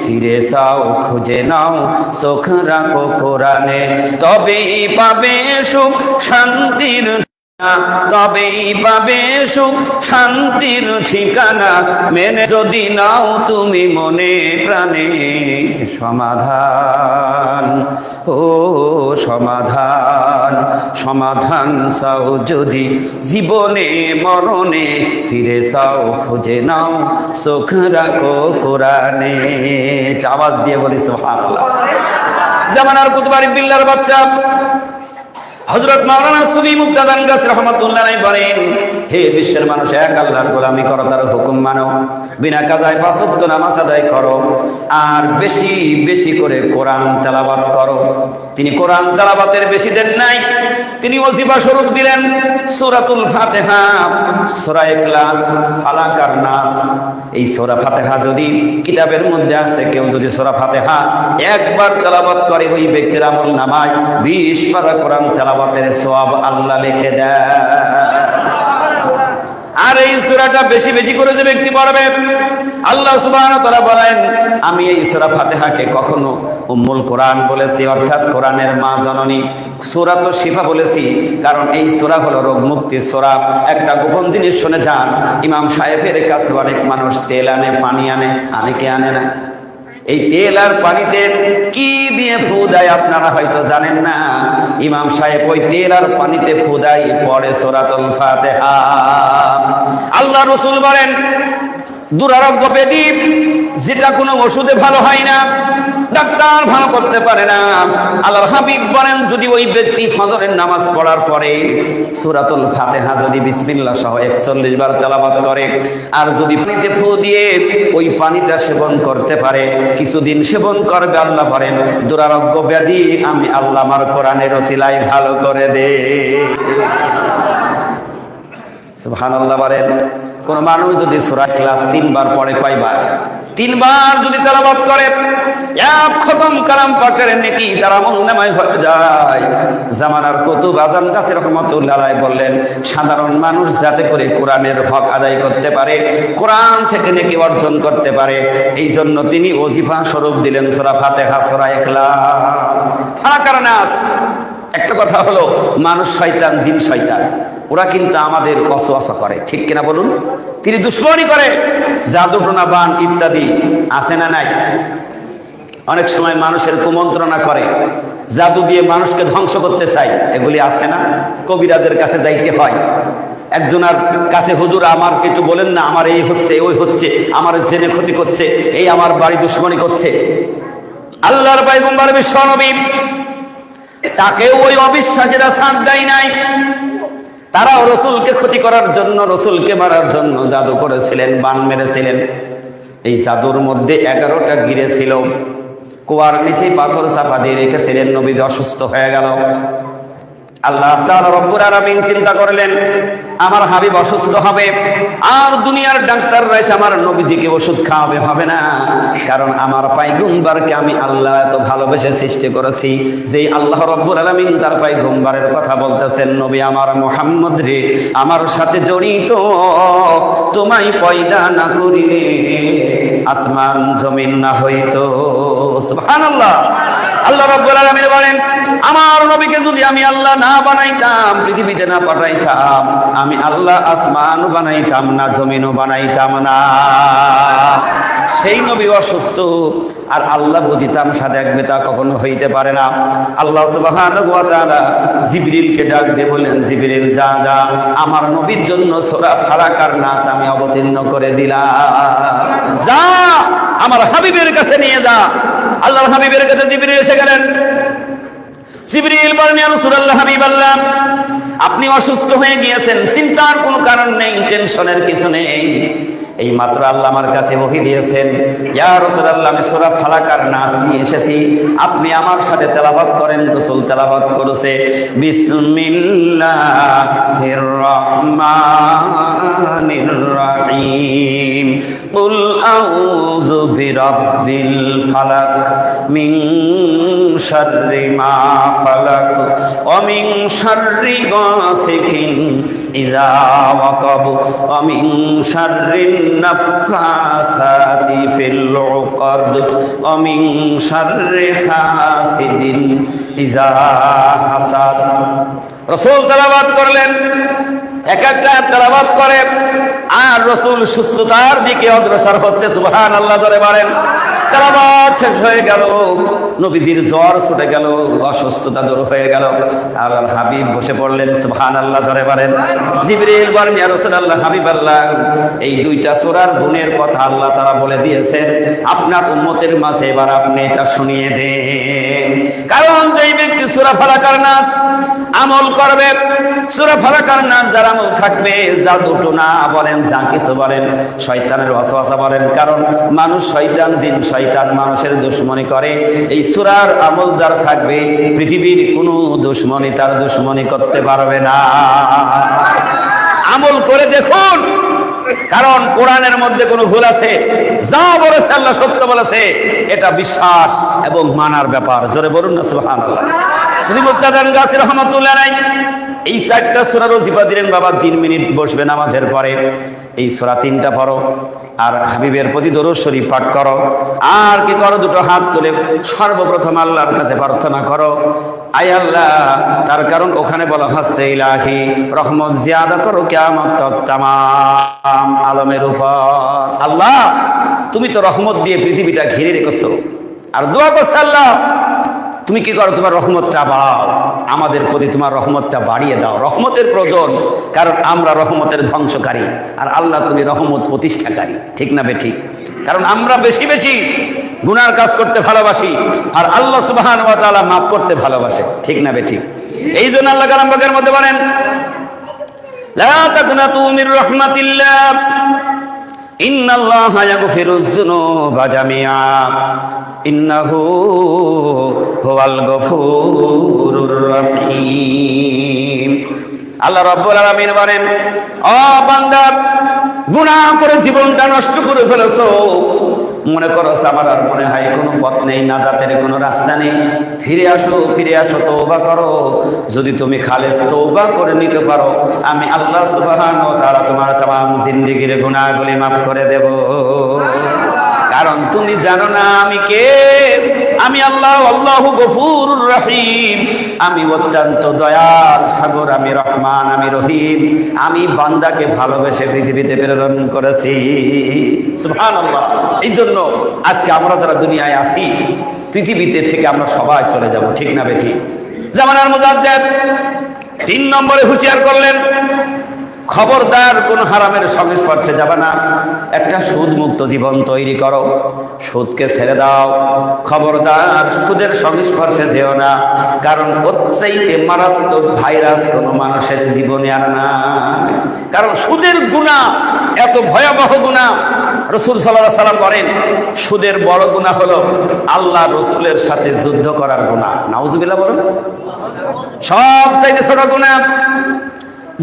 ফিরে যাও খুঁজে নাও চোখ রাখো কোরআনে, তবেই পাবে সুখ শান্তির, তবেই পাবে সুখ শান্তির ঠিকানা, মেনে যদি নাও তুমি মনে প্রাণে সমাধান। ও সমাধান, সমাধান চাও যদি জীবনে মরণে, ফিরে যাও খুঁজে নাও চোখ রাখো কোরআনে। আওয়াজ দিয়ে বলি সুবহানাল্লাহ। জামানার কুতুবারি বিল্লার বাচ্চা হযরত মাওলানা সুফি মুক্তাদান গাছ রাহমাতুল্লাহ আলাইহি বলেন, হে বিশ্বের মানুষ, এক আল্লাহর গোলামি করো, তার হুকুম মানো, বিনা কাজায় 5 ওয়াক্ত নামাজ আদায় করো, আর বেশি বেশি করে কোরআন তেলাওয়াত করো। তিনি কোরআন তেলাওয়াতের বেশি দেন নাই, তিনি ওজিফা স্বরূপ দিলেন সূরাতুল ফাতিহা, সূরা ইখলাস, ফালাক আর নাস। এই সূরা ফাতিহা যদি কিতাবের মধ্যে আসে, কেউ যদি সূরা ফাতিহা একবার তেলাওয়াত করে, ওই ব্যক্তির আমল নামায় 20 পারা কোরআন তেলাওয়াতের সওয়াব আল্লাহ লিখে দেয়। আর এই সূরাটা বেশি বেশি করে যে ব্যক্তি পড়বে, আল্লাহ সুবহানাহু ওয়া তাআলা বলেন, আমি এই সূরা ফাতিহাকে কখনো উম্মুল কোরআন বলেছি, অর্থাৎ কোরআনের মা জননী। সূরা তো শিফা বলেছি, কারণ এই সূরা হলো রোগ মুক্তির সূরা। একটা গোপন জিনিস শুনে যান, ইমাম সাহেবের কাছে অনেক মানুষ তেল আনে, পানি আনে, কে আনে না? এই তেল আর পানিতে কি দিয়ে ফু দেয় আপনারা হয়তো জানেন না। ইমাম সাহেব ওই তেল আর পানিতে ফু দেয়, পড়ে সূরাতুল ফাতিহা। আল্লাহ রাসূল বলেন, দুরারোগ্য ব্যাধি যেটা কোনো ওষুধে ভালো হয় না, ডাক্তার ভালো করতে পারে না, আল্লাহর হাবিব বলেন, যদি ওই ব্যক্তি ফজরের নামাজ পড়ার পরে সূরাতুল ফাতিহা যদি বিসমিল্লাহ সহ 41 বার তেলাওয়াত করে, আর যদি পানিতে ফু দিয়ে ওই পানিটা সেবন করতে পারে, কিছুদিন সেবন করবে, আল্লাহ বলেন দুরারোগ্য ব্যাধি আমি আল্লাহ আমার কোরআনের ওসিলায় ভালো করে দে। সুবহানাল্লাহ বলেন। কোন মানুষ যদি সূরা ইখলাস 3 বার পড়ে, কয়বার? 3 বার যদি তেলাওয়াত করে, এক খতম কালাম পাকের নেকি তার আমলনামায় হয়ে যায়। জামানার কুতুব আজম গাছী রাহমাতুল্লাহ আলাইহি বললেন, সাধারণ মানুষ যাতে করে কোরআনের হক আদায় করতে পারে, কোরআন থেকে নেকি অর্জন করতে পারে, এই জন্য তিনি ওজিফা স্বরূপ দিলেন সূরা ফাতিহা, সূরা ইখলাস, ফালাক আর নাস। একটা কথা হলো, মানুষ শয়তান, জিন শয়তান, ওরা কিন্তু আমাদের ওয়াসওয়াসা করে, ঠিক কিনা বলুন? তিনি দুশ্মনী করে, জাদু টোনা বান ইত্যাদি আছে না নাই? অনেক সময় মানুষের কুমন্ত্রণা করে, জাদু দিয়ে মানুষকে ধ্বংস করতে চায়, এগুলি আছে না? কবিরাজের কাছে যাইতে হয়, একজনের কাছে, হুজুর আমার কিছু বলেন না, আমার এই হচ্ছে, ওই হচ্ছে, আমার জেনে ক্ষতি করছে, এই আমার বাড়ি দুশ্মনী করছে। আল্লাহর পয়গম্বর বিশ্ব নবী, তাকে ওই অবিশ্বাসীরা সাথ দেয় নাই, তারাও রসুলকে ক্ষতি করার জন্য, রসুলকে মারার জন্য জাদু করেছিলেন, বান মেরেছিলেন। এই জাদুর মধ্যে 11টা গিরে ছিল, কুয়ার নিচে পাথর চাপা দিয়ে রেখেছিলেন, নবী অসুস্থ হয়ে গেল। আল্লাহ তাআলা রব্বুল আলামিন চিন্তা করলেন, আমার হাবিব অসুস্থ হবে, আর দুনিয়ার ডাক্তাররা এসে আমার নবীজিকে ওষুধ খাওয়াবে, হবে না। কারণ আমার পয়গম্বরকে আমি আল্লাহ এত ভালোবেসে সৃষ্টি করেছি, যে আল্লাহ রব্বুল আলামিন তার পয়গম্বরের কথা বলতেছেন, নবী আমার মুহাম্মদ রে, আমার সাথে জড়িত, তোমায় পয়দা না করিলে আসমান জমিন না হইতো। সুবহানাল্লাহ। আল্লাহ রাব্বুল আলামিন বলেন, আমার নবীকে যদি আমি আল্লাহ না বানাইতাম, পৃথিবীতে না পাঠাইতাম, আমি আল্লাহ আসমান বানাইতাম না, জমিনও বানাইতাম না। সেই নবী অসুস্থ, আর আল্লাহ বুঝিতাম সাথে একবে, তা কখনো হইতে পারে না। আল্লাহ সুবহানাহু ওয়া তাআলা জিবরিলকে ডাক দিয়ে বলেন, জিবরিল যা যা, আমার নবীর জন্য সূরা ফালাক আর নাস আমি অবতীর্ণ করে দিলাম, যা আমার হাবিবের কাছে নিয়ে যা। আল্লাহর হাবিবের কাছে জিবরিল এসে গেলেন। জিবরিল বলেন, ইয়া রাসূলুল্লাহ, হাবিব আল্লাহ, আপনি অসুস্থ হয়ে গিয়েছেন, চিন্তার কোনো কারণ নেই, টেনশনের কিছু নেই। এই মাত্র আল্লাহ আমার কাছে ওহী দিয়েছেন, ইয়া রাসূলুল্লাহ আমি সূরা ফালাক আর নাস নিয়ে এসেছি, আপনি আমার সাথে তেলাওয়াত করেন। রাসূল তেলাওয়াত করেছে, বিসমিল্লাহির রহমানির রহিম, কুল আউযু বিরাব্বিল ফালাক মিন শাররি মা খালাক ওয়া মিন শাররি গাসিকিন ইযা ওয়াকাব ওয়া মিন শাররিন নাফাসাতি ফিল উকাদ ওয়া মিন শাররি হাসিদিন ইযা হাসাদ। রাসূল তেলাওয়াত করলেন, এক একটা তেলাওয়াত করে আর রাসূল সুস্থতার দিকে অগ্রসর হচ্ছে। সুবহানাল্লাহ জোরে বলেন। তেলাওয়াত শেষ হয়ে গেল, নবীজির জ্বর ছুটে গেল, অসুস্থতা দূর হয়ে গেল, আর হাবিব বসে পড়লেন। সুবহানাল্লাহ জোরে বলেন। জিবরিল বলেন, ইয়া রাসূলুল্লাহ হাবিবাল্লাহ, এই দুইটা সূরার গুণের কথা আল্লাহ তাআলা বলে দিয়েছেন, আপনার উম্মতের মাঝে এবার আপনি এটা শুনিয়ে দেন। কারণ যেই ব্যক্তি সূরা ফালাক আর নাস আমল করবে, সূরা ফালাক আর নাস যার আমল থাকবে, জাদু টোনা বলেন, যা কিছু বলেন, শয়তানের ওয়াসওয়াসা বলেন, কারণ মানুষ শয়তান, জিন শয়তান মানুষের দুশমনি করে, এই সূরার আমল যার থাকবে, পৃথিবীর কোনো দুশমনি তার দুশমনি করতে পারবে না। আমল করে দেখুন, কারণ কোরআনের মধ্যে কোনো ভুল আছে? যা বলেছে আল্লাহ সত্য বলেছে, এটা বিশ্বাস এবং মানার ব্যাপার। জোরে বলুন না সুবহানাল্লাহ। শ্রী মুক্তাদান গাছী রহমাতুল্লাহ আলাইহি এই 4টা সূরা ওজিফা দিলেন, বাবা 3 মিনিট বসবে নামাজের পরে, এই সূরা 3টা পড়ো, আর হাবিবের প্রতি দরুদ শরীফ পাঠ করো, আর কি করো, দুটো হাত তুলে সর্বপ্রথম আল্লাহর কাছে প্রার্থনা করো, আয় আল্লাহ, তার কারণ ওখানে বলা হচ্ছে ইলাহি রহমত জিয়াদা করো কিয়ামত তক তামাম আলমের উপর। আল্লাহ তুমি তো রহমত দিয়ে পৃথিবীটা ঘিরে রেখেছো, আর দোয়া করছে আল্লাহ তুমি কি করো, তোমার রহমতটা বাড়াও, আমাদের প্রতি তোমার রহমতটা বাড়িয়ে দাও। রহমতের প্রয়োজন, কারণ আমরা রহমতের ধ্বংসকারী, আর আল্লাহ তুমি রহমত প্রতিষ্ঠাকারী। ঠিক না বেঠিক? কারণ আমরা বেশি বেশি গুনার কাজ করতে ভালোবাসি, আর আল্লাহ সুবহানাহু ওয়া তাআলা মাফ করতে ভালোবাসে। ঠিক না বেঠিক? এই জন্য আল্লাহ কালাম পাকের মধ্যে বলেন, লা তাকনাতু মির রাহমাতিল্লাহ ইন্নাল্লাহা ইয়াগফিরুয যুনুবা জামিআ ইন্নাহু হুয়াল গফুরুর রহিম। আল্লাহ রাব্বুল আলামিন বলেন, ও বান্দা, গুনাহ করে জীবনটা নষ্ট করে ফেলেছো, মনে করো আমার আর মনে হয় কোনো পথ নেই, নাজাতের কোনো রাস্তা নেই, ফিরে আসো, তওবা করো। যদি তুমি খালেস তওবা করে নিতে পারো, আমি আল্লাহ সুবহানাহু ওয়া তাআলা তোমার तमाम জিন্দেগীর গুনাহগুলি মাফ করে দেব। কারণ তুমি জানো না আমি কে, আমি আল্লাহ, আল্লাহু গফুরুর রহিম, আমি অত্যন্ত দয়ার সাগর, আমি রহমান, আমি রহিম, আমি বান্দাকে ভালোবেসে পৃথিবীতে প্রেরণ করেছি। সুবহানাল্লাহ। এই জন্য আজকে আমরা যারা দুনিয়ায় আছি, পৃথিবীতে থেকে আমরা সবাই চলে যাব। ঠিক না বেঠিক? জামানার মুজাদ্দিদ 3 নম্বরে হুঁশিয়ার করলেন, খবরদার কোন হারামের সংস্পর্শে যাবে না, একটা সুদ মুক্ত জীবন তৈরি করো, সুদকে ছেড়ে দাও, খবরদার সুদের সংস্পর্শে যেও না, কারণ ওর চাইতে মারাত্মক ভাইরাস কোনো মানুষের জীবনে আর নাই। কারণ সুদের গুনাহ এত ভয়াবহ গুনাহ, রাসূল সাল্লাল্লাহু আলাইহি ওয়াসাল্লাম বলেন, সুদের বড় গুনাহ হলো আল্লাহ রাসূলের সাথে যুদ্ধ করার গুনাহ। নাউজুবিল্লাহ বলুন। সব চাইতে ছোট গুনাহ,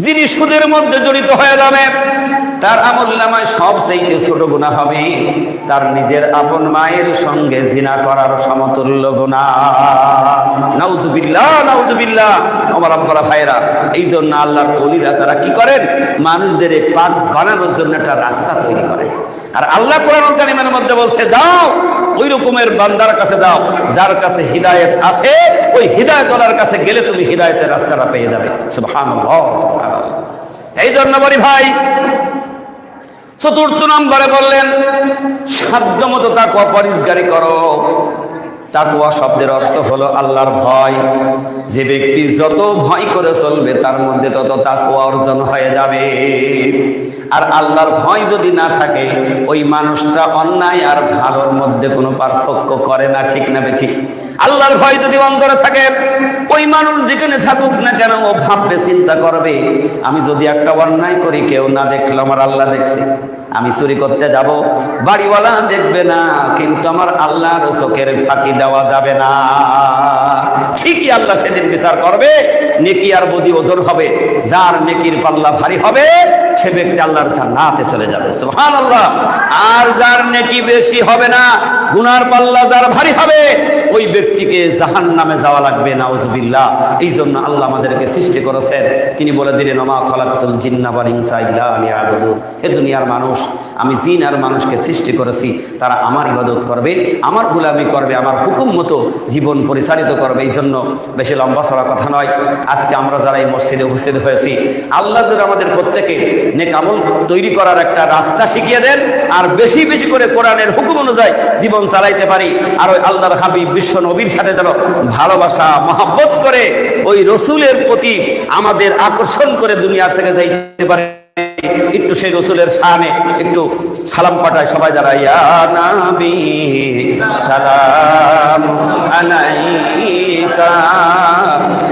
যিনি সুদের মধ্যে জড়িত হয়ে যাবে, তার আমলনামায় সবচেয়ে ছোট গুনাহ হবে তার নিজের আপন মায়ের সঙ্গে জিনা করার সমতুল্য গুনাহ। নাউজুবিল্লাহ, নাউজুবিল্লাহ। আমার আব্বারা ভাইরা, এই জন্য আল্লাহর ওলিরা তারা কি করেন, মানুষদের পাক বানানোর জন্য একটা রাস্তা তৈরি করেন। আর আল্লাহ কোরআনুল কারীমের মধ্যে বলছে, যাও ওই রকমের বান্দার কাছে দাও যার কাছে হিদায়াত আছে, ওই হিদায়াতওয়ালার কাছে গেলে তুমি হিদায়াতের রাস্তাটা পেয়ে যাবে। সুবহানাল্লাহ, সুবহানাল্লাহ। এই জন্য বলি ভাই, 4র্থ নম্বরে বললেন, সাধ্যমতো তাকওয়া পরিষ্কারি করো। তাকওয়া শব্দের অর্থ হলো আল্লাহর ভয়। যে ব্যক্তি যত ভয় করে চলবে, তার মধ্যে তত তাকওয়া অর্জন হয়ে যাবে। আর আল্লাহর ভয় যদি না থাকে, ওই মানুষটা অন্যায় আর ভালোর মধ্যে কোনো পার্থক্য করে না। ঠিক না বেঠিক? আল্লাহর ভয় যদি অন্তরে থাকে, ওই মানুষ যেখানে থাকুক না কেন ও ভাববে, চিন্তা করবে, আমি যদি একটা অন্যায় করি কেউ না দেখলো, আমার আল্লাহ দেখছে। আমি চুরি করতে যাব, বাড়িওয়ালা দেখবে না, কিন্তু আমার আল্লাহর চোখের ফাঁকি দেওয়া যাবে না। ঠিকই আল্লাহ সেদিন বিচার করবে, নেকি আর বদি ওজন হবে। যার নেকির পাল্লা ভারী হবে সে ব্যক্তি আল্লাহর জান্নাতে চলে যাবে, সুবহানাল্লাহ। আর যার নেকি বেশি হবে না, গুনার পাল্লা যার ভারী হবে, ওই ব্যক্তিকে জাহান্নামে যাওয়া লাগবে, নাউজুবিল্লাহ। এই জন্য আল্লাহ আমাদেরকে সৃষ্টি করেছেন, তিনি বলে দিলেন, ওমা খালাকতুল জিন্না ওয়াল ইনসা ইল্লা লিয়াবুদুন। হে দুনিয়ার মানুষ, আমি জিন আর মানুষকে সৃষ্টি করেছি, তারা আমার ইবাদত করবে, আমার গোলামি করবে, আমার হুকুম মতো জীবন পরিচালিত করবে। এই জন্য বেশি লম্বা চড়া কথা নয়, আজকে আমরা যারা এই মসজিদে উপস্থিত হয়েছি, আল্লাহ যেন আমাদের প্রত্যেকে নেক আমল তৈরি করার একটা রাস্তা শিখিয়ে দেন, আর বেশি বেশি করে কোরআনের হুকুম অনুযায়ী জীবন চালাইতে পারি। আর ওই আল্লাহর হাবিব বিশ্ব নবীর সাথে যেন ভালোবাসা মহব্বত করে ওই রসুলের প্রতি আমাদের আকর্ষণ করে দুনিয়া থেকে যাইতে পারে। একটু সেই রসুলের শানে একটু সালাম পাঠায় সবাই, যারা ইয়া নবী সালাম আলাইকা,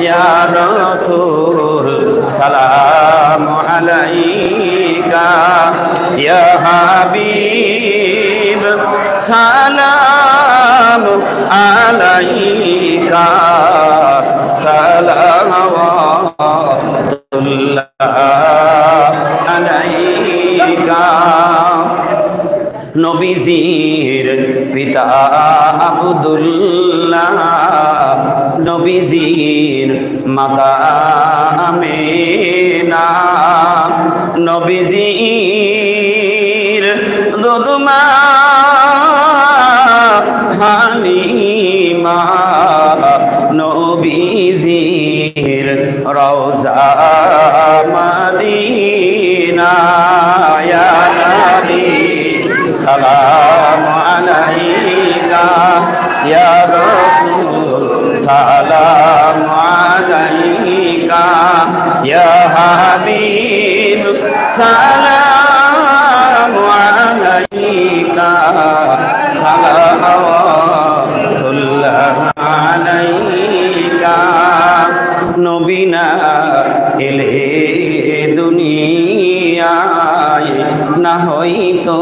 ইয়া রাসূল সালাম আলাইকা, ইয়া হাবিব সালাম আলাইকা, সালাওয়াতুল্লাহ আলাইকা। নবীজির পিতা আব্দুল্লাহ, নবীজির মাতা আমেনা, নবীজির দুধমা হালিমা, নবীজির রওজা মদিনা, ইয়া নবী সালাম আলাইকা, ইয়া রাসূল সালাম আলাইকা, ইয়া হাবিব সালাম আলাইকা, সালাওয়াতুল্লাহ আলাইকা। নবী না এলে দুনিয়ায় না হইতো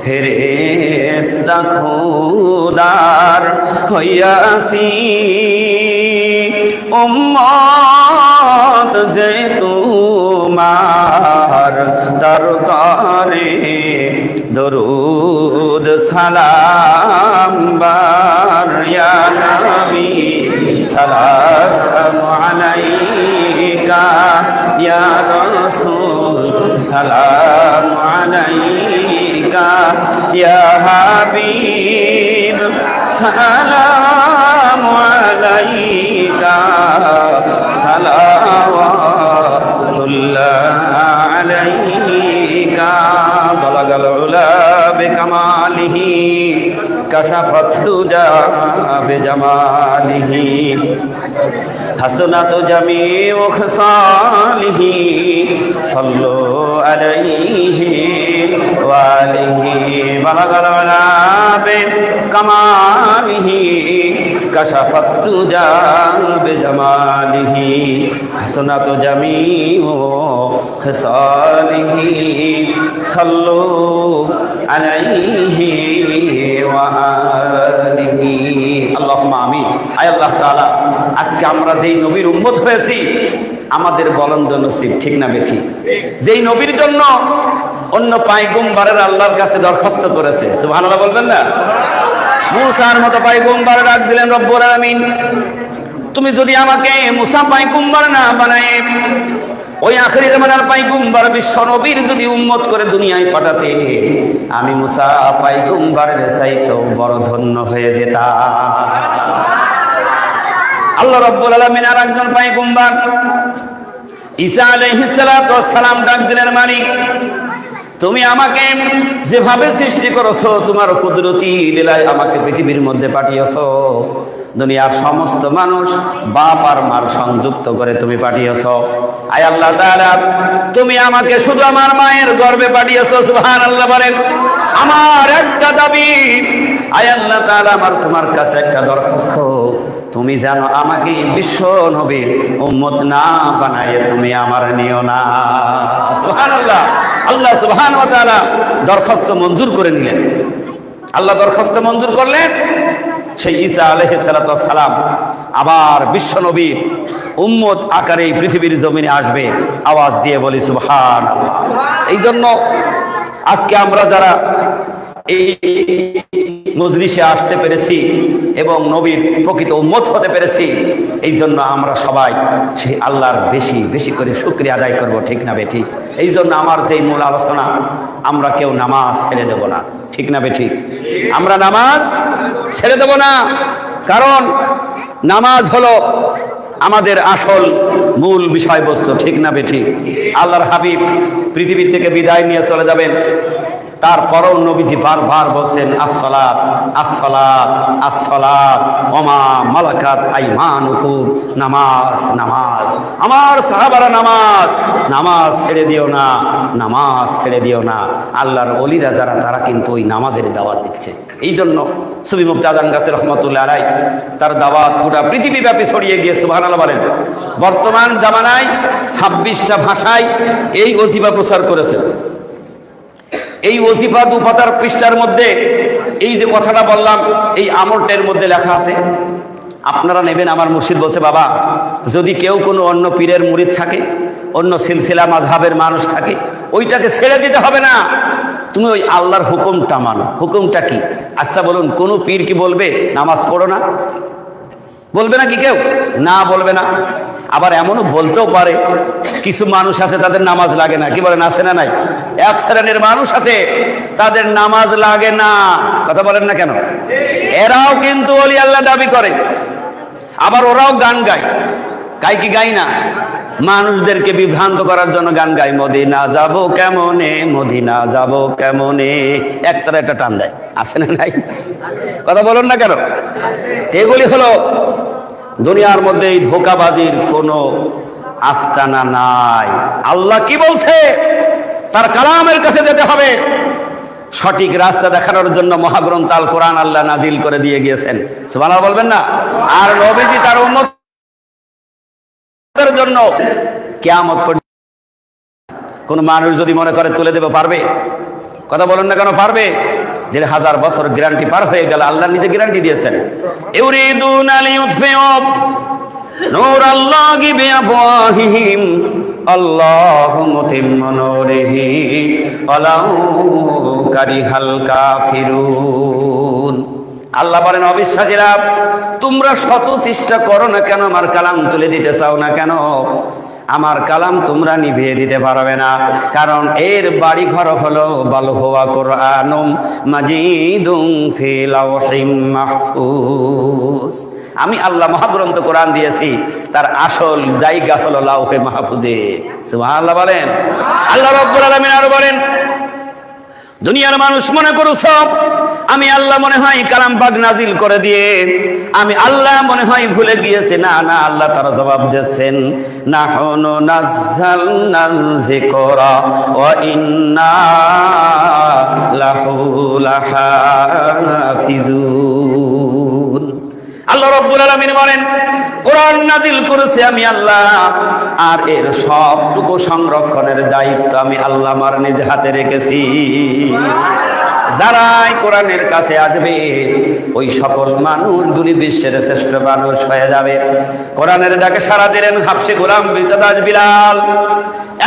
ফেরেশতা খোদার হইয়াছি, উম্মত যে তোমার দরবারে দরুদ সালাম বার, ইয়া নবী সালাম আলাইকা, ইয়া রাসূল সালাম আলাইকা, ইয়া হাবিব সালাম আলাইকা, সালাওয়াতুল্লাহ আলাইকা। বালাগাল উলা বিকামালিহি, কাশাফাত দুজা বিজামালিহি, হাসনাত জামিউ খিসালিহি, সাল্লু আলাইহি ওয়া আলিহি। বালাগাল উলা বিকামালিহি, কাশাফাত দুজা বিজামালিহি, হাসনাত জামিউ খিসালিহি, সাল্লু আলাইহি ওয়া আলিহি। আল্লাহুম্মা আমিন। আয় আল্লাহ তাআলা, আজকে আমরা যেই নবীর উম্মত হয়েছি, আমাদের বলন্দ নসিব, ঠিক না বেঠিক? যেই নবীর জন্য অন্য পয়গম্বরের আল্লাহর কাছে দরখাস্ত করেছে, সুবহানাল্লাহ বলবেন না? মুসার মতো পয়গম্বর ডাক দিলেন, রব্বুল আলামিন তুমি যদি আমাকে মুসা পয়গম্বর না বানায়, ওই আখিরি জামানার পয়গম্বর বিশ্ব নবীর যদি উম্মত করে দুনিয়ায় পাঠাতে, আমি মুসা পয়গম্বরের চাইতেও বড় ধন্য হয়ে যেতাম। আল্লাহ রাব্বুল আলামিন আর একজন পয়গম্বর ঈসা আলাইহিস সালাতু ওয়াস সালাম ডাক দিলেন, মালিক তুমি আমাকে যেভাবে সৃষ্টি করেছো, তোমার কুদরতি লীলায় আমাকে পৃথিবীর মধ্যে পাঠিয়েছো, দুনিয়ার সমস্ত মানুষ বাপ আর মার সংযুক্ত করে তুমি পাঠিয়েছো। আয় আল্লাহ তাআলা, তুমি আমাকে শুধু আমার মায়ের গর্ভে পাঠিয়েছো, সুবহানাল্লাহ বলেন। আমার একটা দাবি, আয় আল্লাহ তাআলা, আমার তোমার কাছে একটা দরখাস্ত, তুমি জানো আমাকে বিশ্ব নবীর উম্মত না বানায়ে তুমি আমার নিও না। সুবহানাল্লাহ। আল্লাহ সুবহানাহু ওয়া তাআলা দরখাস্ত মঞ্জুর করে নিলেন। আল্লাহ দরখাস্ত মঞ্জুর করলেন। সেই ঈসা আলাইহিস সালাতু ওয়াস সালাম আবার বিশ্ব নবীর উম্মত আকারে এই পৃথিবীর জমিনে আসবে। আওয়াজ দিয়ে বলি সুবহানাল্লাহ। এই জন্য আজকে আমরা যারা এই মজলিসে আসতে পেরেছি এবং নবীর প্রকৃত উম্মত হতে পেরেছি, এই জন্য আমরা সবাই সেই আল্লাহর বেশি বেশি করে শুকরিয়া আদায় করব, ঠিক না বেঠিক? এই জন্য আমার যে মূল আলোচনা, আমরা কেউ নামাজ ছেড়ে দেব না, ঠিক না বেঠিক? আমরা নামাজ ছেড়ে দেব না, কারণ নামাজ হলো আমাদের আসল মূল বিষয়বস্তু, ঠিক না বেঠিক? আল্লাহর হাবিব পৃথিবী থেকে বিদায় নিয়ে চলে যাবেন, তারপরও নবীজি বারবার বলছেন আসসালাত আসসালাত আসসালাত ওমা মালাকাত আইমানুকুম, নামাজ নামাজ। আমার সাহাবারা নামাজ নামাজ ছেড়ে দিও না, নামাজ ছেড়ে দিও না। আল্লাহর ওলিরা যারা, তারা কিন্তু ওই নামাজের দাওয়াত দিচ্ছে। এই জন্য সুফি মুফতি আজান গাছী রহমতুল্লাহ আলাইহি তার দাওয়াত গোটা পৃথিবীব্যাপী ছড়িয়ে গিয়ে, সুবহানাল্লাহ বলেন। বর্তমান জামানায় 26টা ভাষায় এই ওজিফা প্রচার করেছে। এই ওজিফা 2 পাতার পৃষ্ঠার মধ্যে এই যে কথাটা বললাম, এই আমলটার মধ্যে লেখা আছে, আপনারা নেবেন। আমার মুর্শিদ বলছে, বাবা, যদি কেউ কোনো অন্য পীরের মুরিদ থাকে, অন্য সিলসিলা মাযহাবের মানুষ থাকে, ওইটাকে ছেড়ে দিতে হবে না, তুমি ওই আল্লাহর হুকুমটা মানো। হুকুমটা কি? আচ্ছা বলুন, কোন পীর কি বলবে নামাজ পড়ো না? বলবে না কি? কেউ না, বলবে না। আবার এমনও বলতেও পারে কিছু মানুষ আছে তাদের নামাজ লাগে না, কি বলেন? আছে না নাই? এক শ্রেণীর মানুষ আছে তাদের নামাজ লাগে না, কথা বলেন না কেন? এরাও কিন্তু ওলি আল্লাহ দাবি করে, আবার ওরাও গান গায়। গায় কি গায় না? মানুষদেরকে বিভ্রান্ত করার জন্য গান গায়। মদিনা যাব কেমনে, মদিনা যাব কেমনে, একটার একটা টান দেয়, আছে না নাই? কথা বলুন না কেন? এগুলি হলো দুনিয়ার মধ্যে এই ধোঁকাবাজির কোনো আস্তানা নাই। আল্লাহ কি বলছে? তার কালামের কাছে যেতে হবে। সঠিক রাস্তা দেখানোর জন্য মহাগ্রন্থ আল কোরআন আল্লাহ নাজিল করে দিয়ে গিয়েছেন, সুবহানাল্লাহ বলবেন না? আর নবীজি তার উম্মতের জন্য কিয়ামত পর্যন্ত কোন মানুষ যদি মনে করে তুলে দেবে, পারবে? কথা বলুন না কেন? পারবে? 1000 বছর গ্যারান্টি পার হয়ে গেল, আল্লাহ নিজে গ্যারান্টি দিয়েছেন। ইউরিদুনা লিইউতফিউ নূরাল্লাহি বিআফওয়াহিহিম আল্লাহু মুতিম্মু নূরিহি ওয়ালাউ কারিহাল কাফিরুন। আল্লাহ বলেন, অবিশ্বাসীরা, তোমরা শত চেষ্টা করো না কেন, আমার কালাম তুলে দিতে চাও না কেন, আমার কালাম তোমরা নিভিয়ে দিতে পারবে না। কারণ এর বাড়ি ঘর হলো বাল হুয়া কুরআনুম মাজিদুম ফি লাওহিম মাহফুজ। আমি আল্লাহ মহাগ্রন্থ কোরআন দিয়েছি, তার আসল জায়গা হলো লাওহে মাহফুজে। সুবহানাল্লাহ বলেন। আল্লাহ রাব্বুল আলামিন আরো বলেন, দুনিয়ার মানুষ মনে করুছ আমি আল্লাহ মনে হয় কালাম পাক নাজিল করে দিয়ে আমি আল্লাহ মনে হয় ভুলে গিয়েছি। না না, আল্লাহ তারা জবাব দিয়েছেন, নাহনু নাযালনাল যিকরা ওয়া ইন্না লাহু লাহাফিজুন। আল্লাহ রাব্বুল আলামিন বলেন, কোরআন নাজিল করেছে আমি আল্লাহ, আর এর সবটুকু সংরক্ষণের দায়িত্ব আমি আল্লাহ আমার নিজ হাতে রেখেছি। যারাই কোরআনের কাছে আসবে ওই সকল মানুষগুলি বিশ্বের শ্রেষ্ঠ মানুষ হয়ে যাবে। কোরআনের ডাকে সাড়া দিলেন হাবশী গোলাম বিদাস বিলাল।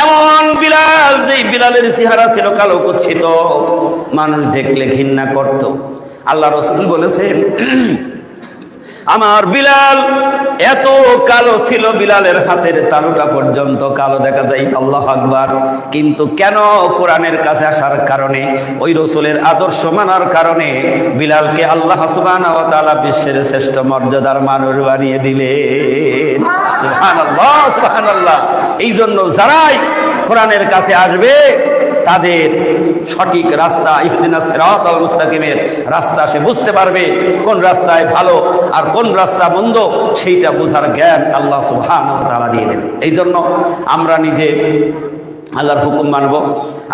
এমন বিলাল, যেই বিলালের চেহারা ছিল কালো কুৎসিত, মানুষ দেখলে ঘৃণা করত। আল্লাহ রাসূল বলেছেন, আমার বিলাল এত কালো ছিল, বিলালের হাতের তালুটা পর্যন্ত কালো দেখা যাইত। আল্লাহু আকবার। কিন্তু কেন? কোরআনের কাছে আসার কারণে, ওই রাসূলের আদর্শ মানার কারণে বিলালকে আল্লাহ সুবহানাহু ওয়া তাআলা বিশ্বের শ্রেষ্ঠ মর্যাদার মানুষ বানিয়ে দিলেন। সুবহানাল্লাহ, সুবহানাল্লাহ। এই জন্য যারাই কোরআনের কাছে আসবে তাদের সঠিক রাস্তা, ইহদিনাস সিরাতাল মুস্তাকিমের রাস্তা সে বুঝতে পারবে, কোন রাস্তায় ভালো আর কোন রাস্তা মন্দ, সেইটা বোঝার জ্ঞান আল্লাহ সুবহানাহু ওয়া তাআলা দিয়ে দেবে। এই জন্য আমরা নিজে আল্লাহর হুকুম মানব।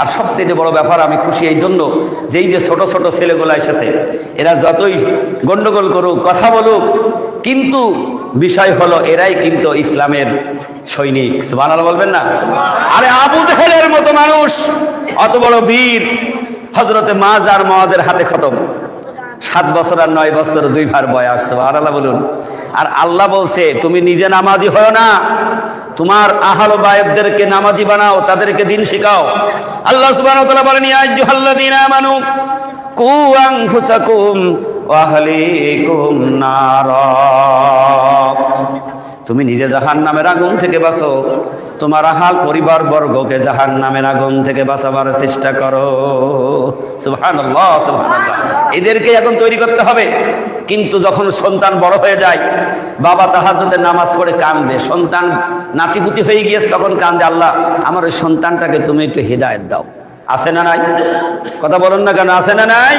আর সবচেয়ে বড় ব্যাপার আমি খুশি এই জন্য যে এই যে ছোট ছোট ছেলেগুলো এসেছে, এরা যতই গন্ডগোল করুক, কথা বলুক, কিন্তু বিষয় হলো এরাই কিন্তু ইসলামের সৈনিক। সুবহানাল্লাহ বলবেন না? আরে আবু জেহেলের মতো মানুষ, অত বড় বীর, হযরতে মাজ আর মুআজের হাতে খতম, 7 বছর আর 9 বছর, 2 ভার বয়স। সুবহানাল্লাহ বলুন। আর আল্লাহ বলছে তুমি নিজে নামাজি হয় না, তোমার আহল বায়তদেরকে নামাজি বানাও, তাদেরকে দিন শিখাও। আল্লাহ সুবহানাহু ওয়া তাআলা বলেন ইয়া আইয়ুহাল্লাযীনা আমানু কু আনফুসাকুম ওয়া আহলিকুম নারা, তুমি নিজে জাহান্নামের আগুন থেকে বাঁচো, তোমার আহাল পরিবার বর্গকে জাহান্নামের আগুন থেকে বাঁচাবার চেষ্টা করো। সুবহানাল্লাহ, সুবহানাল্লাহ। এদেরকে এখন তৈরি করতে হবে। কিন্তু যখন সন্তান বড় হয়ে যায়, বাবা তাহাজ্জুদে নামাজ পড়ে কান্দে, সন্তান নাতিপুতি হয়ে গিয়েছে, তখন কান্দে, আল্লাহ আমার ওই সন্তানটাকে তুমি একটু হিদায়াত দাও। আছে না নাই? কথা বলুন না কেন, আছে না নাই?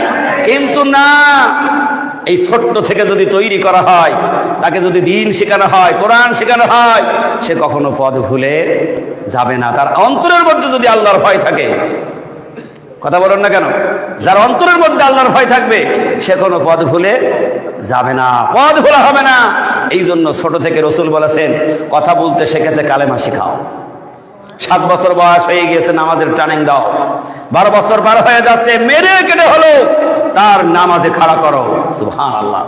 কিন্তু না, এই ছোট্ট থেকে যদি তৈরি করা হয়, তাকে যদি দিন শেখানো হয়, কোরআন শেখানো হয়, সে কখনো পথ ভুলে যাবে না। তার অন্তরের মধ্যে যদি আল্লাহর ভয় থাকে, কথা বলুন না কেন, যার অন্তরের মধ্যে আল্লাহর ভয় থাকবে, সে কোনো পথ ভুলে যাবে না, পথ ভোলা হবে না। এই জন্য ছোট থেকে রাসূল বলেছেন, কথা বলতে শিখেছে কালেমা শিখাও। 7 বছর বয়স হয়ে গিয়েছে, নামাজের ট্রেনিং দাও। 12 বছর পার হয়ে যাচ্ছে, মেরে কেটে হলো তার নামাজে খাড়া করো। সুবহানাল্লাহ।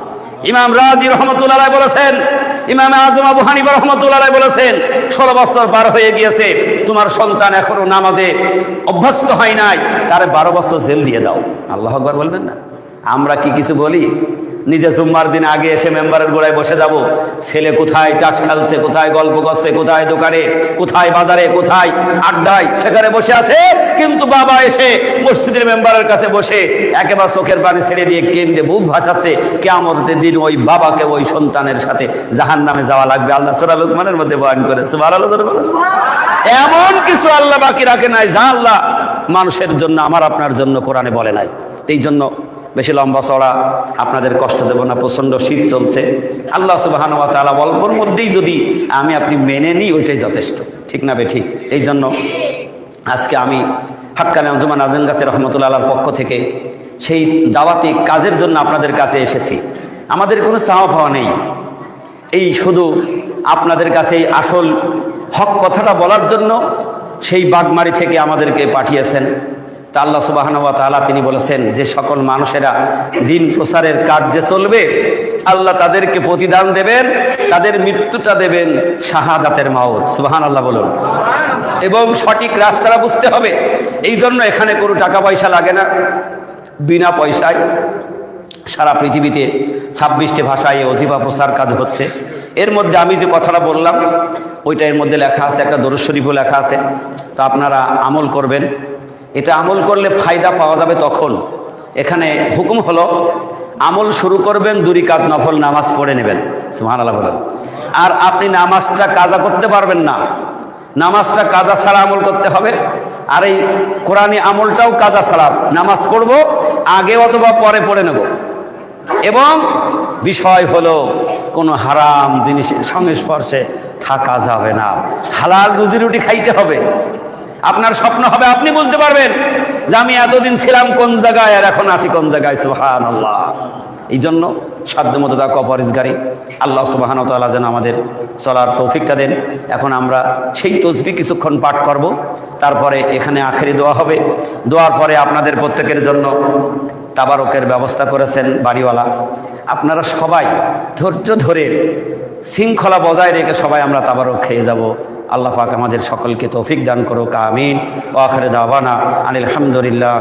ইমাম রাজি রহমতুল্লাহ আলাইহি বলেছেন, ইমাম আজম আবু হানিফা রাহমাতুল্লাহ আলাইহি বলেছেন, 16 বছর পার হয়ে গিয়েছে, তোমার সন্তান এখনো নামাজে অভ্যস্ত হয় নাই, তারে 12 বছর জেল দিয়ে দাও। আল্লাহু আকবার বলবেন না? আমরা কি কিছু বলি? নিজে জুম্মার দিন আগে এসে মেম্বারের গোড়ায় বসে যাব, ছেলে কোথায় টাস খেলছে, কোথায় গল্প করছে, কোথায় দোকানে, কোথায় বাজারে, কোথায় আড্ডায়, সেখানে বসে আছে। কিন্তু বাবা এসে মসজিদের মেম্বারের কাছে বসে একেবারে চোখের পানি ছেড়ে দিয়ে কেঁদে বুক ভাসাচ্ছে, কিয়ামতের দিন ওই বাবাকে ওই সন্তানের সাথে জাহান্নামে যাওয়া লাগবে। আল্লাহ সূরা লুকমানের মধ্যে বয়ান করে। সুবহানাল্লাহ। এমন কিছু আল্লাহ বাকি রাখে নাই যা আল্লাহ মানুষের জন্য, আমার আপনার জন্য কোরআনে বলে নাই। এই জন্য বেশি লম্বা চড়া আপনাদের কষ্ট দেব না, প্রচন্ড শীত চলছে। আল্লাহ সুবহানাহু ওয়া তাআলা অল্পর মধ্যেই যদি আমি আপনি মেনে নিই, ওইটাই যথেষ্ট, ঠিক না বেঠিক? এই জন্য আজকে আমি হাক্কানি আঞ্জুমান আজম গাছী রহমতুল্লাহ আলার পক্ষ থেকে সেই দাওয়াতি কাজের জন্য আপনাদের কাছে এসেছি। আমাদের কোনো চাওয়া পাওয়া নেই, এই শুধু আপনাদের কাছে আসল হক কথাটা বলার জন্য সেই বাগমারি থেকে আমাদেরকে পাঠিয়েছেন। তা আল্লাহ সুবহানাহু ওয়া তাআলা তিনি বলেছেন, যে সকল মানুষেরা দিন প্রচারের কার্যে চলবে, আল্লাহ তাদেরকে প্রতিদান দেবেন, তাদের মৃত্যুটা দেবেন শাহাদাতের মাউত। সুবহানাল্লাহ বলুন। এবং সঠিক রাস্তাটা বুঝতে হবে। এই জন্য এখানে কোনো টাকা পয়সা লাগে না, বিনা পয়সায় সারা পৃথিবীতে 26টি ভাষায় ওজিফা প্রচার কাজ হচ্ছে। এর মধ্যে আমি যে কথাটা বললাম ওইটা এর মধ্যে লেখা আছে, একটা দরুদ শরীফও লেখা আছে। তো আপনারা আমল করবেন, এটা আমল করলে ফায়দা পাওয়া যাবে তখন। এখানে হুকুম হলো আমল শুরু করবেন, 2 রাকাত নফল নামাজ পড়ে নেবেন। সুবহানাল্লাহ বলেন। আর আপনি নামাজটা কাজা করতে পারবেন না, নামাজটা কাজা ছাড়া আমল করতে হবে। আর এই কোরআনী আমলটাও কাজা ছাড়া, নামাজ পড়বো আগে অথবা পরে পড়ে নেব। এবং বিষয় হলো কোনো হারাম জিনিসের সংস্পর্শে থাকা যাবে না, হালাল রুজি রুটি খাইতে হবে। আপনার স্বপ্ন হবে, আপনি বুঝতে পারবেন যে আমি এতদিন ছিলাম কোন জায়গায় আর এখন আছি কোন জায়গায়। সুবহানাল্লাহ। এই জন্য সাধ্যমতো তা অপরিষ্কারী আল্লাহ সুবহানাহু ওয়া তাআলা যেন আমাদের চলার তৌফিকটা দেন। এখন আমরা সেই তসবিহ কিছুক্ষণ পাঠ করব, তারপরে এখানে আখেরি দোয়া হবে। দোয়ার পরে আপনাদের প্রত্যেকের জন্য তাবারকের ব্যবস্থা করেছেন বাড়িওয়ালা। আপনারা সবাই ধৈর্য ধরে শৃঙ্খলা বজায় রেখে সবাই আমরা তাবারক খেয়ে যাব। আল্লাহ পাক আমাদের সকলকে তৌফিক দান করুক, আমিন। ওয়া আখিরু দাওয়ানা আনিল হামদুলিল্লাহ।